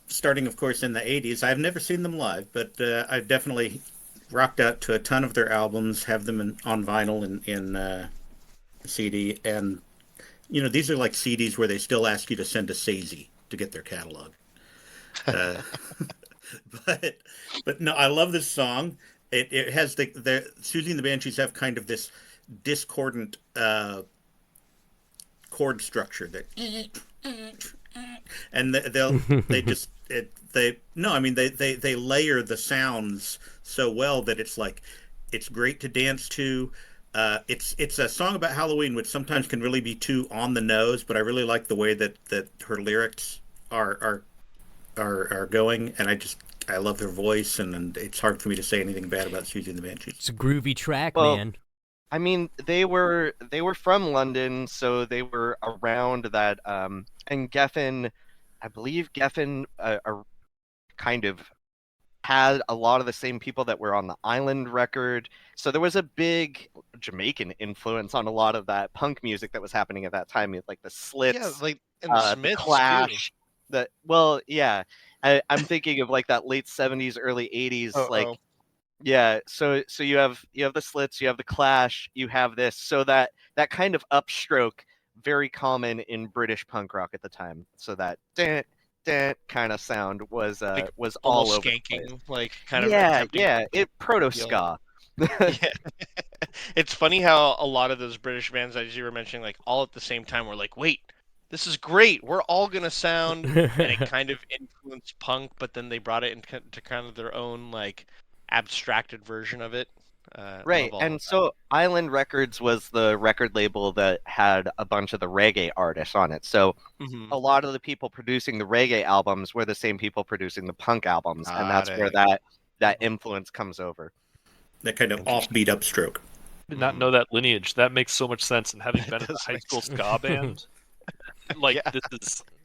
Starting, of course, in the 80s. I've never seen them live, but I've definitely rocked out to a ton of their albums, have them on vinyl and in CD. And, these are like CDs where they still ask you to send a SAISY to get their catalog. But no, I love this song. It has the Susie and the Banshees have kind of this discordant chord structure that, and they just they layer the sounds so well that it's great to dance to. It's a song about Halloween, which sometimes can really be too on the nose, but I really like the way that her lyrics are going, and I love her voice, and it's hard for me to say anything bad about Susie and the Banshees. It's a groovy track, Well, man. I mean, they were from London, so they were around that. And Geffen, I believe Geffen kind of had a lot of the same people that were on the Island record. So there was a big Jamaican influence on a lot of that punk music that was happening at that time, like the Slits, Yeah, like and the the Smiths Clash. Yeah, I'm thinking of like that late 70s, early 80s, too. like. Yeah, so you have the Slits, you have the Clash, you have this, so that kind of upstroke, very common in British punk rock at the time. So that kind of sound was all Almost over the place. skanking, like kind of Yeah, attempting yeah, to it proto ska. Yeah. It's funny how a lot of those British bands, as you were mentioning, like all at the same time, were like, wait, this is great. We're all gonna sound, and it kind of influenced punk, but then they brought it into kind of their own like abstracted version of it. Right, Love all and of so Island Records was the record label that had a bunch of the reggae artists on it. So that. Mhm. a lot of the people producing the reggae albums were the same people producing the punk albums, and Got that's where it. that influence comes over. That kind of offbeat upstroke. Did not know that lineage. That makes so much sense. And having been in a does high make school sense. ska band, like Yeah.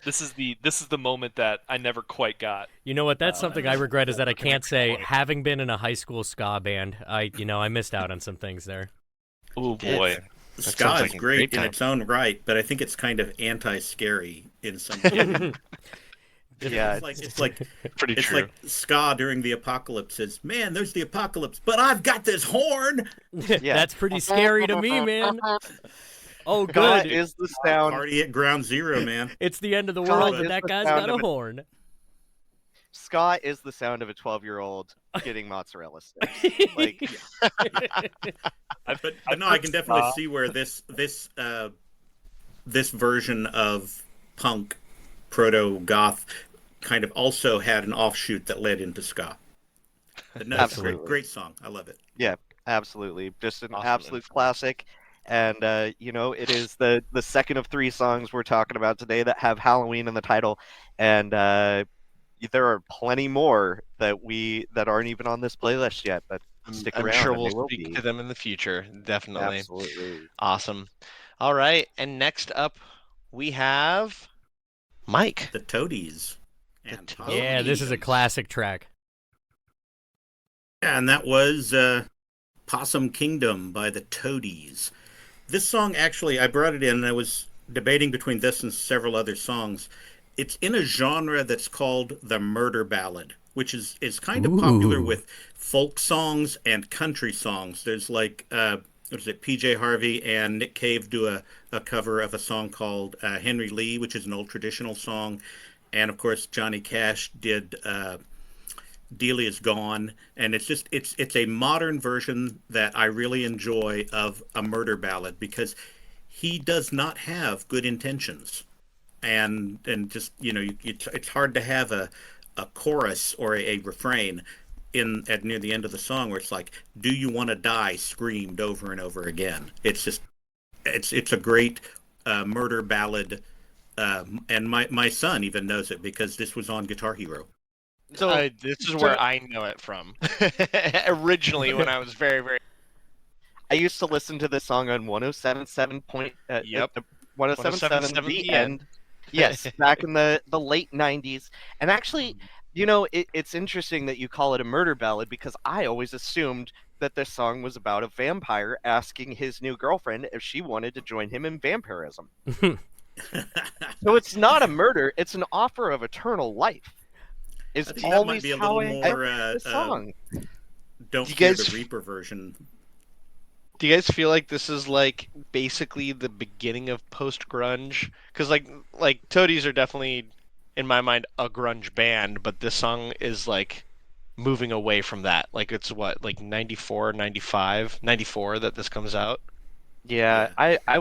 this is the moment that I never quite got. You know what? That's something I regret is that I can't say, having been in a high school ska band, I missed out on some things there. Oh boy. Ska sounds is like a great great in time. its own right, but I think it's kind of anti-scary in some way. Yeah, It's like Pretty it's true. like ska during the apocalypse is, man, there's the apocalypse, but I've got this horn. That's pretty scary to me, man. Oh, Ska good. is the sound. Party at Ground Zero, man. It's the end of the Ska world, is but that the guy's sound got a of it. horn. Ska is the sound of a 12-year-old getting mozzarella sticks. Like, But no, I can definitely see where this version of punk proto goth kind of also had an offshoot that led into ska. But no, it's a Absolutely. great song. I love it. absolutely, just an Awesome absolute influence. classic. And it is the second of three songs we're talking about today that have Halloween in the title, and there are plenty more that aren't even on this playlist yet. But stick I'm around, sure and we'll they will speak be. to them in the future. Definitely. Absolutely. Awesome. All right, and next up we have Mike. The Toadies. The And Toadies. Yeah, this is a classic track. Yeah, and that was Possum Kingdom by the Toadies. This song, actually, I brought it in, and I was debating between this and several other songs. It's in a genre that's called the murder ballad, which is kind of popular Ooh. with folk songs and country songs. There's like, what is it, PJ Harvey and Nick Cave do a cover of a song called Henry Lee, which is an old traditional song. And of course, Johnny Cash did Delia's Gone, and it's a modern version that I really enjoy of a murder ballad because he does not have good intentions, and just it's hard to have a chorus or a refrain at near the end of the song where it's like, "Do you want to die?" screamed over and over again. It's just it's a great murder ballad, and my son even knows it because this was on Guitar Hero. So This is where I know it from. Originally, when I was very, very I used to listen to this song on 107.7 Yep. 107.7 107.7 The End. Yes, back in the late 90s. And actually, It's interesting that you call it a murder ballad because I always assumed that this song was about a vampire asking his new girlfriend if she wanted to join him in vampirism. So it's not a murder; it's an offer of eternal life. Is I think that might always be a how little I more interpret the song. Don't Do you Fear guys- the Reaper version. Do you guys feel like this is like basically the beginning of post grunge? Because like Toadies are definitely, in my mind, a grunge band, but this song is like moving away from that. Like it's what, like 94, 95, 94 that this comes out. Yeah, I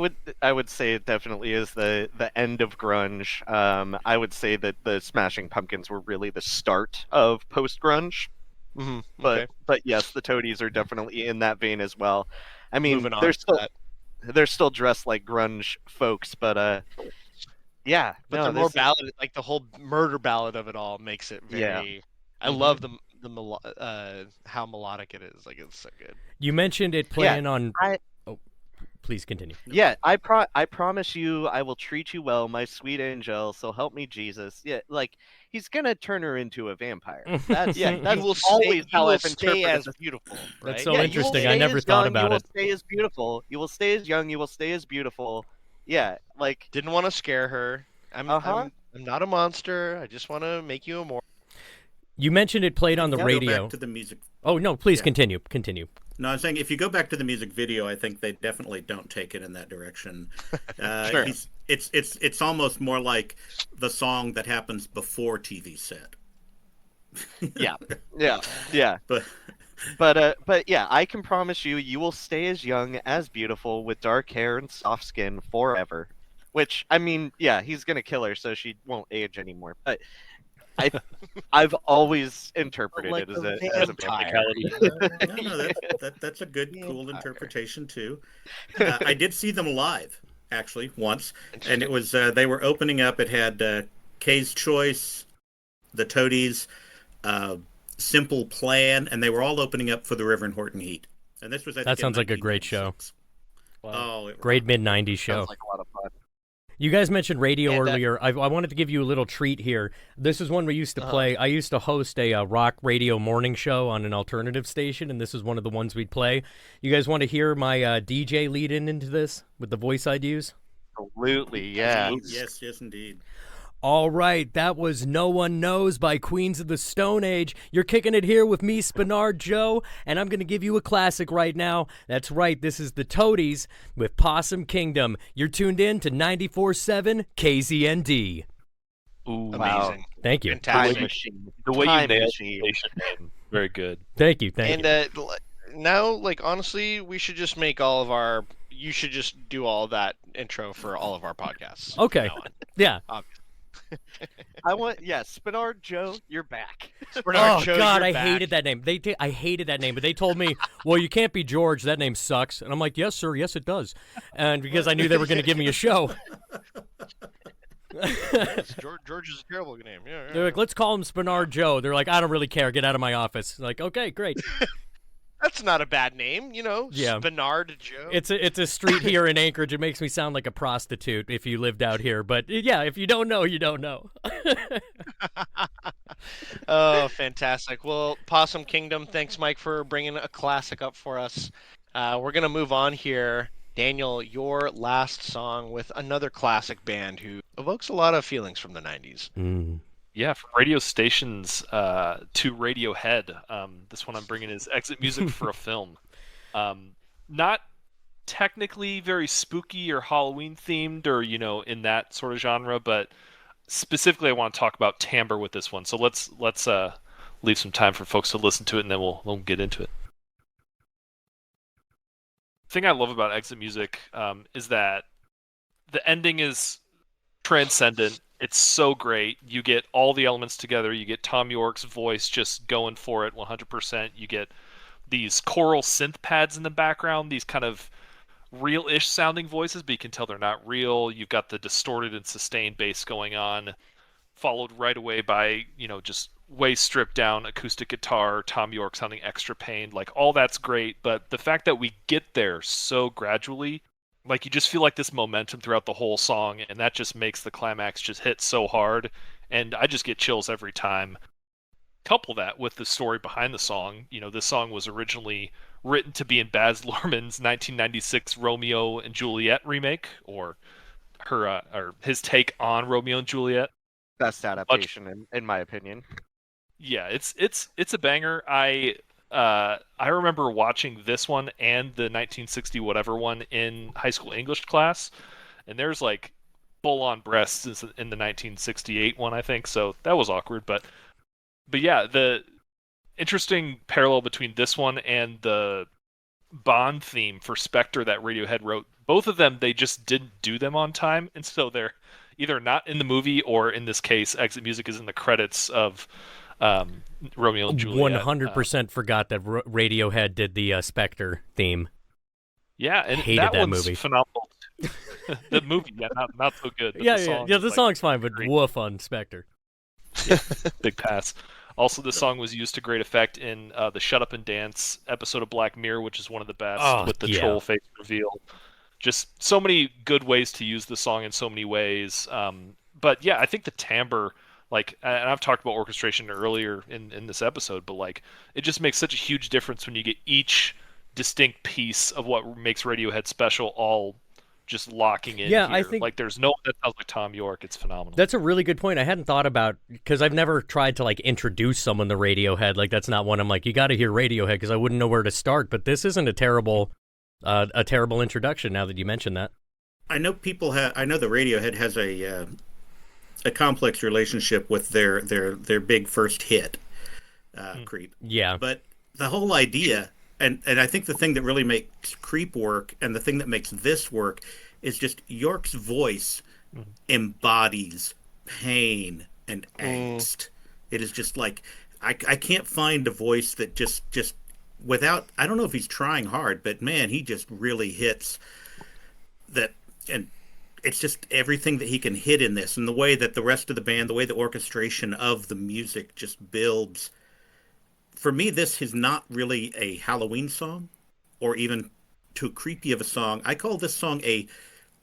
would say it definitely is the end of grunge. I would say that the Smashing Pumpkins were really the start of post grunge. Mm-hmm. But yes, the Toadies are definitely in that vein as well. I mean, Moving on they're to still that. they're still dressed like grunge folks, but yeah, But no, the more this is- ballad, like the whole murder ballad of it all, makes it very. Yeah. I love how melodic it is. Like it's so good. You mentioned it playing on. I- Oh, please continue. Yeah, I promise you, I will treat you well, my sweet angel. So help me, Jesus. Yeah, like he's gonna turn her into a vampire. That's Yeah, that's you will always stay, how you will I've stay interpreted as this. beautiful. Right? That's so Yeah, you will interesting. I stay never as thought young, about you will it. stay as beautiful. You will stay as young. You will stay as beautiful. Yeah, like Didn't want to scare her. I'm not a monster. I just want to make you a more. You mentioned it played on the Go radio. back to the music. Oh no, please Yeah. continue. Continue. No, I'm saying if you go back to the music video, I think they definitely don't take it in that direction. Sure. It's almost more like the song that happens before TV set. yeah. But But yeah, I can promise you, you will stay as young, as beautiful, with dark hair and soft skin forever. Which, I mean, yeah, he's gonna kill her, so she won't age anymore. But I've always interpreted Like it as a as a vampire. vampire. no, that's a good, cool Vampire. interpretation too. I did see them live actually once, and it was they were opening up. It had Kay's Choice, the Toadies, Simple Plan, and they were all opening up for the Reverend Horton Heat. And this was I That think, in sounds like a great show. 1996. Oh, it Great rocked. mid '90s show. Sounds like a lot of fun. You guys mentioned radio And, earlier. I wanted to give you a little treat here. This is one we used to play. I used to host a rock radio morning show on an alternative station, and this is one of the ones we'd play. You guys want to hear my DJ lead into this with the voice I'd use? Absolutely, yeah. Yes, indeed. All right, that was No One Knows by Queens of the Stone Age. You're kicking it here with me, Spinard Joe, and I'm going to give you a classic right now. That's right, this is the Toadies with Possum Kingdom. You're tuned in to 94.7 KZND. Ooh, Amazing. Thank you. Time Fantastic. machine. the way you Time nailed machine. the station name, very good. Thank you. Thank And you. now, like honestly, we should just make all of our. You should just do all that intro for all of our podcasts. from Okay. now on. Yeah. I want, yeah, Spinard Joe, you're back. Bernard, Oh Joe, God, you're I back. hated that name. I hated that name, but they told me, "Well, you can't be George. That name sucks." And I'm like, "Yes, sir. Yes, it does." And because I knew they were going to give me a show, George is a terrible name. Yeah. they're like, "Let's call him Spinard Joe." They're like, "I don't really care. Get out of my office." Like, okay, great. That's not a bad name, you know. Yeah. Bernard Joe. It's a street here in Anchorage. It makes me sound like a prostitute if you lived out here. But yeah, if you don't know, you don't know. Oh, fantastic. Well, Possum Kingdom, thanks, Mike, for bringing a classic up for us. We're going to move on here. Daniel, your last song with another classic band who evokes a lot of feelings from the 90s. Yeah, from radio stations to Radiohead. This one I'm bringing is Exit Music for a Film. Not technically very spooky or Halloween themed or, in that sort of genre, but specifically I want to talk about timbre with this one. So let's leave some time for folks to listen to it, and then we'll get into it. The thing I love about Exit Music is that the ending is transcendent. It's so great. You get all the elements together. You get Tom York's voice just going for it 100%. You get these choral synth pads in the background, these kind of real-ish sounding voices, but you can tell they're not real. You've got the distorted and sustained bass going on, followed right away by, just way stripped down acoustic guitar, Tom York sounding extra pained. Like, all that's great, but the fact that we get there so gradually, like, you just feel like this momentum throughout the whole song, and that just makes the climax just hit so hard, and I just get chills every time. couple that with the story behind the song. This song was originally written to be in Baz Luhrmann's 1996 Romeo and Juliet remake, or his take on Romeo and Juliet. Best adaptation, in my opinion. Yeah, it's a banger. I remember watching this one and the 1960 whatever one in high school English class, and there's like full-on breasts in the 1968 one, I think. So that was awkward, but yeah, the interesting parallel between this one and the Bond theme for Spectre that Radiohead wrote. Both of them, they just didn't do them on time, and so they're either not in the movie, or in this case, Exit Music is in the credits of Romeo and Juliet. 100% forgot that Radiohead did the Spectre theme. Yeah, and Hated that one's movie. phenomenal. The movie, yeah, not so good. But The song's fine, but great. woof on Spectre. Big pass. Also, the song was used to great effect in the Shut Up and Dance episode of Black Mirror, which is one of the best, with the troll face reveal. Just so many good ways to use the song in so many ways. But yeah, I think the timbre, and I've talked about orchestration earlier in this episode, but it just makes such a huge difference when you get each distinct piece of what makes Radiohead special all just locking in. Yeah, here. I think there's no one that sounds like Tom York. It's phenomenal. That's a really good point. I hadn't thought about, because I've never tried to introduce someone to Radiohead. That's not one I'm you got to hear Radiohead, because I wouldn't know where to start. But this isn't a terrible introduction. Now that you mention that, I know I know the Radiohead has a complex relationship with their big first hit, Creep. Yeah, but the whole idea. And I think the thing that really makes Creep work, and the thing that makes this work, is just York's voice embodies pain and angst. It is just I can't find a voice that just without, I don't know if he's trying hard, but man, he just really hits that. And it's just everything that he can hit in this, and the way that the rest of the band, the way the orchestration of the music just builds. For me, this is not really a Halloween song, or even too creepy of a song. I call this song a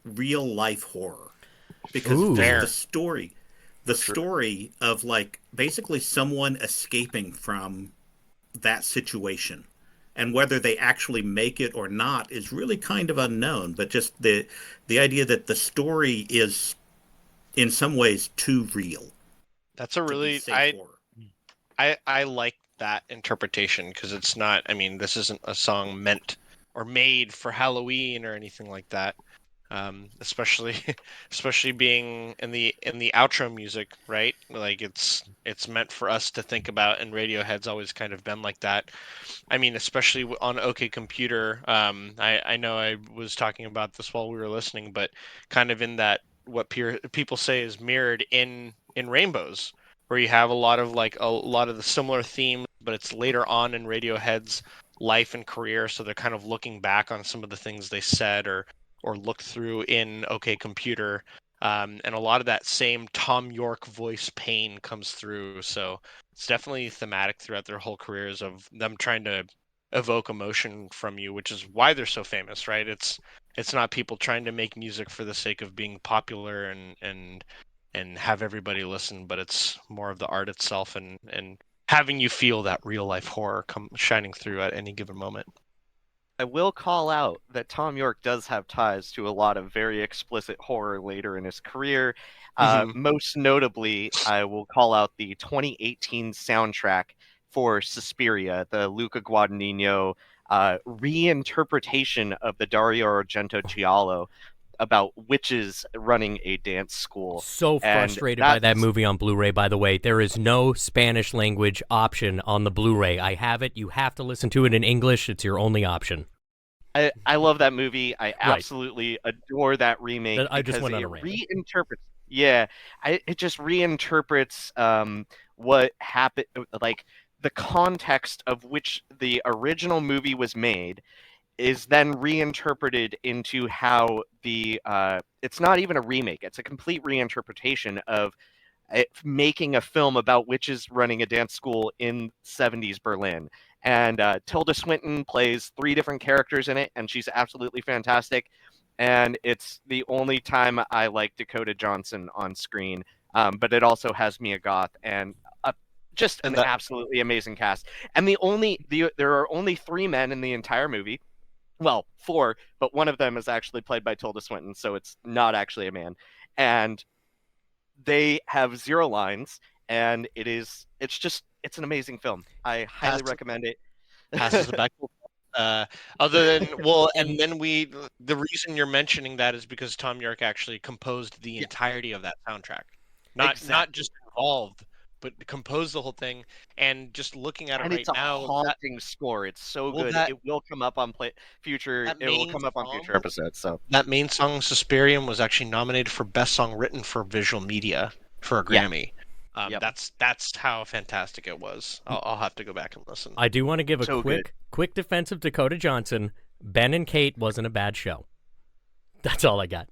real life horror, because the story of basically someone escaping from that situation, and whether they actually make it or not is really kind of unknown. But just the idea that the story is in some ways too real. That's a really I like that interpretation, because it's not, this isn't a song meant or made for Halloween or anything like that. Especially being in the outro music, right? It's meant for us to think about, and Radiohead's always kind of been like that. Especially on OK Computer. I know I was talking about this while we were listening, but kind of in that, what people say is mirrored in Rainbows, where you have a lot of the similar themes, but it's later on in Radiohead's life and career, so they're kind of looking back on some of the things they said or looked through in OK Computer, and a lot of that same Tom York voice pain comes through. So it's definitely thematic throughout their whole careers of them trying to evoke emotion from you, which is why they're so famous, right? It's not people trying to make music for the sake of being popular and have everybody listen, but it's more of the art itself and having you feel that real life horror come shining through at any given moment. I will call out that Tom York does have ties to a lot of very explicit horror later in his career. Most notably, I will call out the 2018 soundtrack for Suspiria, the Luca Guadagnino reinterpretation of the Dario Argento giallo about witches running a dance school. So frustrated by that movie on Blu-ray, by the way. There is no Spanish language option on the Blu-ray. I have it. You have to listen to it in English. It's your only option. I love that movie. I absolutely adore that remake. I just went on a rant. It just reinterprets what happened, the context of which the original movie was made is then reinterpreted into how it's not even a remake, it's a complete reinterpretation of making a film about witches running a dance school in 70s Berlin. And Tilda Swinton plays 3 different characters in it, and she's absolutely fantastic. And it's the only time I like Dakota Johnson on screen, but it also has Mia Goth, and Just an absolutely amazing cast. And there are only 3 men in the entire movie. Well, 4, but one of them is actually played by Tilda Swinton, so it's not actually a man. And they have 0 lines, and it's an amazing film. I highly recommend it. Passes the Bechdel. Other than and then the reason you're mentioning that is because Tom York actually composed the entirety of that soundtrack, not just involved, but composed the whole thing. And just looking at it right now, it's a haunting score. It's so good. It will come up on future episodes. So that main song, Suspirium, was actually nominated for Best Song Written for Visual Media for a Grammy. That's how fantastic it was. I'll have to go back and listen. I do want to give a quick defense of Dakota Johnson. Ben and Kate wasn't a bad show. That's all I got.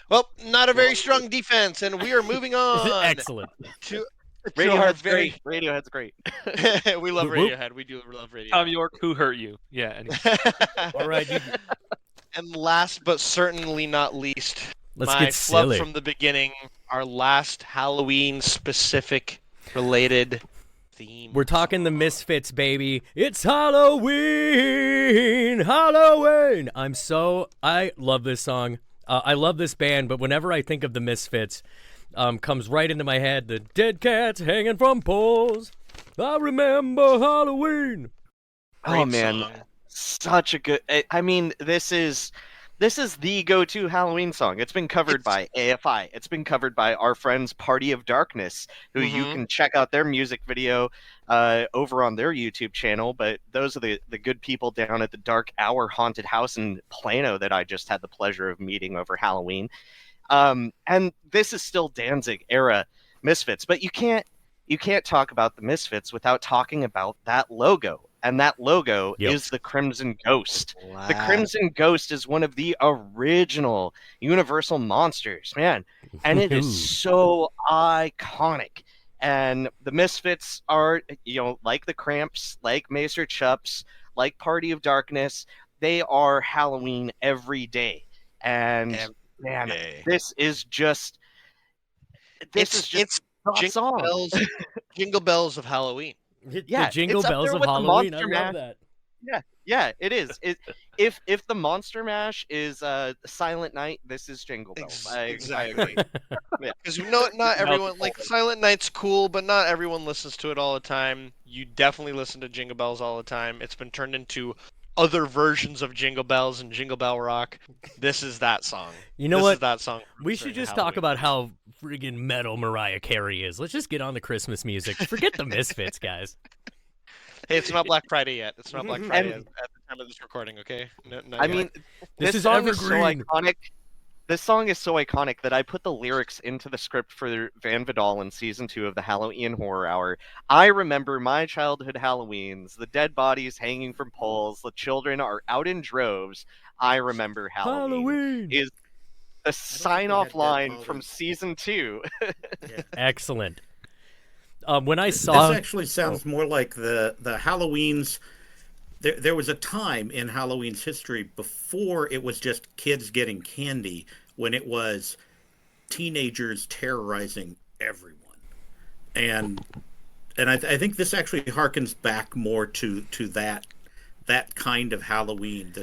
Well, not a very strong defense, and we are moving on. Excellent. Radiohead's great. Radiohead's great. We love Radiohead. We do love Radiohead. Tom York, who hurt you? Yeah. Anyway. All right. And last but certainly not least, let's my get silly. flub from the beginning, our last Halloween-specific related theme. We're talking the Misfits, baby. It's Halloween, Halloween. I love this song. I love this band, but whenever I think of the Misfits, comes right into my head, the dead cats hanging from poles. I remember Halloween. Oh, man. Such a good... I mean, this is the go-to Halloween song. It's been covered by AFI. It's been covered by our friends Party of Darkness, who you can check out their music video over on their YouTube channel. But those are the good people down at the Dark Hour Haunted House in Plano that I just had the pleasure of meeting over Halloween. And this is still Danzig era Misfits. But you can't talk about the Misfits without talking about that logo. And that logo is the Crimson Ghost. Wow. The Crimson Ghost is one of the original Universal monsters, man. And it is so iconic. And the Misfits are, like the Cramps, like Maester Chups, like Party of Darkness. They are Halloween every day. And, this is just Jingle Bells of Halloween. The Jingle Bells of Halloween. I love that. Yeah, it is. If the Monster Mash is Silent Night, this is Jingle Bells. Exactly. Because not everyone Silent Night's cool, but not everyone listens to it all the time. You definitely listen to Jingle Bells all the time. It's been turned into other versions of Jingle Bells and Jingle Bell Rock. This is that song. You know what? Is that song. We should just talk about how friggin' metal Mariah Carey is. Let's just get on the Christmas music. Forget the Misfits, guys. Hey, it's not Black Friday yet. It's not Black Friday at the time of this recording, okay? This is song is so iconic. This song is so iconic that I put the lyrics into the script for Van Vidal in season 2 of the Halloween Horror Hour. I remember my childhood Halloweens, the dead bodies hanging from poles, the children are out in droves. I remember Halloween. Is the sign-off line from season 2. Excellent. When I saw... This actually sounds more like the Halloweens... There was a time in Halloween's history before it was just kids getting candy, when it was teenagers terrorizing everyone. And I think this actually harkens back more to that kind of Halloween,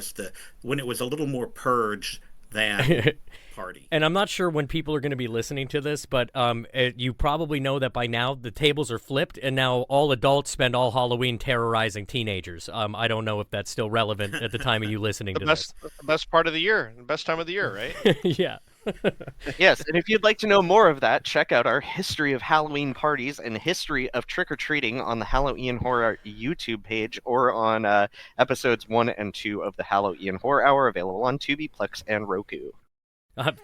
when it was a little more purged than party. And I'm not sure when people are going to be listening to this, but you probably know that by now the tables are flipped, and now all adults spend all Halloween terrorizing teenagers. I don't know if that's still relevant at the time of you listening to this. The best part of the year, the best time of the year, right? Yeah. Yes, and if you'd like to know more of that, check out our history of Halloween parties and history of trick-or-treating on the Halloween Horror YouTube page, or on episodes 1 and 2 of the Halloween Horror Hour, available on Tubi, Plex, and Roku.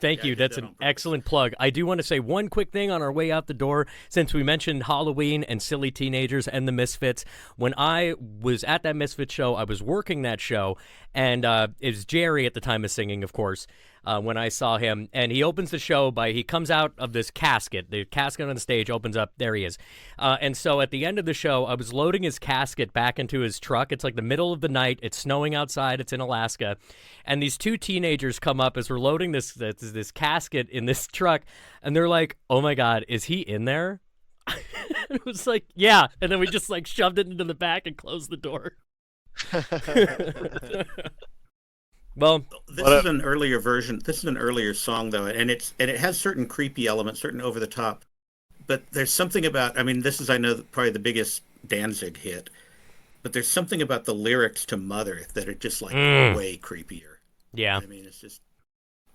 Thank you. That's an excellent plug. I do want to say one quick thing on our way out the door, since we mentioned Halloween and silly teenagers and the Misfits. When I was at that Misfits show, I was working that show, and it was Jerry at the time of singing, of course, when I saw him. And he opens the show he comes out of this casket. The casket on the stage opens up. There he is. And so at the end of the show, I was loading his casket back into his truck. It's like the middle of the night. It's snowing outside. It's in Alaska. And these 2 teenagers come up as we're loading this casket in this truck, and they're like, "Oh my God, is he in there?" It was like, yeah, and then we just like shoved it into the back and closed the door. Well, This is an earlier version. This is an earlier song though, and it has certain creepy elements, certain over the top. But there's something about. I mean, this is, I know, probably the biggest Danzig hit. But there's something about the lyrics to "Mother" that are just like way creepier. yeah. I mean, it's just.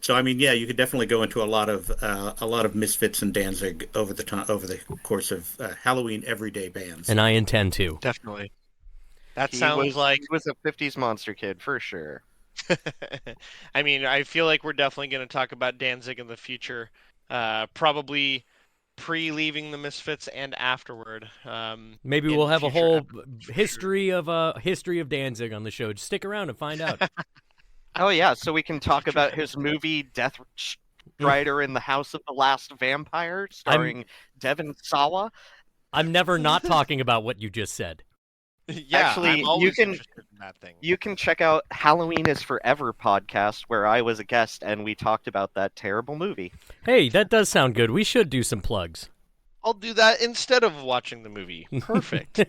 So I mean, yeah, you could definitely go into a lot of Misfits and Danzig over the course of Halloween everyday bands. And I intend to. Definitely. That He sounds was, like. he was a '50s monster kid for sure. I mean, I feel like we're definitely going to talk about Danzig in the future, probably pre-leaving the Misfits and afterward. Maybe in we'll have a future whole episodes, for history of Danzig on the show. Just stick around and find out. Oh yeah, so we can talk about his movie Death Strider in the House of the Last Vampire, starring Devon Sawa. I'm never not talking about what you just said. Yeah, Actually, I'm you always can- interested in that thing. You can check out Halloween is Forever podcast, where I was a guest and we talked about that terrible movie. Hey, that does sound good. We should do some plugs. I'll do that instead of watching the movie. Perfect.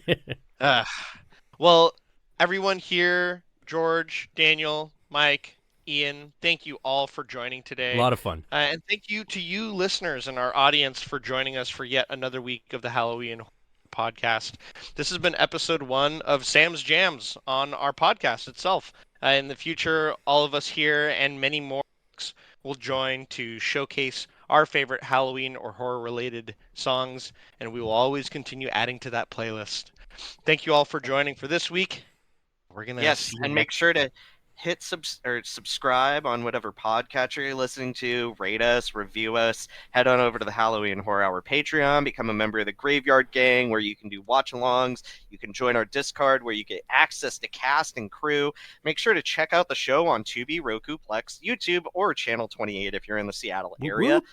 Well, everyone here, George, Daniel, Mike, Ian, thank you all for joining today. A lot of fun. And thank you to you listeners and our audience for joining us for yet another week of the Halloween podcast. This has been episode 1 of Sam's Jams on our podcast itself. In the future, all of us here and many more will join to showcase our favorite Halloween or horror related songs, and we will always continue adding to that playlist. Thank you all for joining for this week. We're gonna Yes, see you and next- make sure to hit subscribe on whatever podcatcher you're listening to. Rate us, review us. Head on over to the Halloween Horror Hour Patreon. Become a member of the Graveyard Gang, where you can do watch-alongs. You can join our Discord, where you get access to cast and crew. Make sure to check out the show on Tubi, Roku, Plex, YouTube, or Channel 28 if you're in the Seattle Whoop, area. whoop.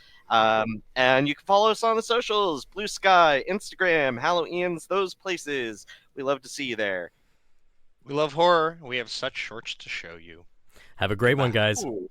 And you can follow us on the socials: Blue Sky, Instagram, Halloweens, those places. We love to see you there. We love horror. We have such shorts to show you. Have a great one, guys. Ooh.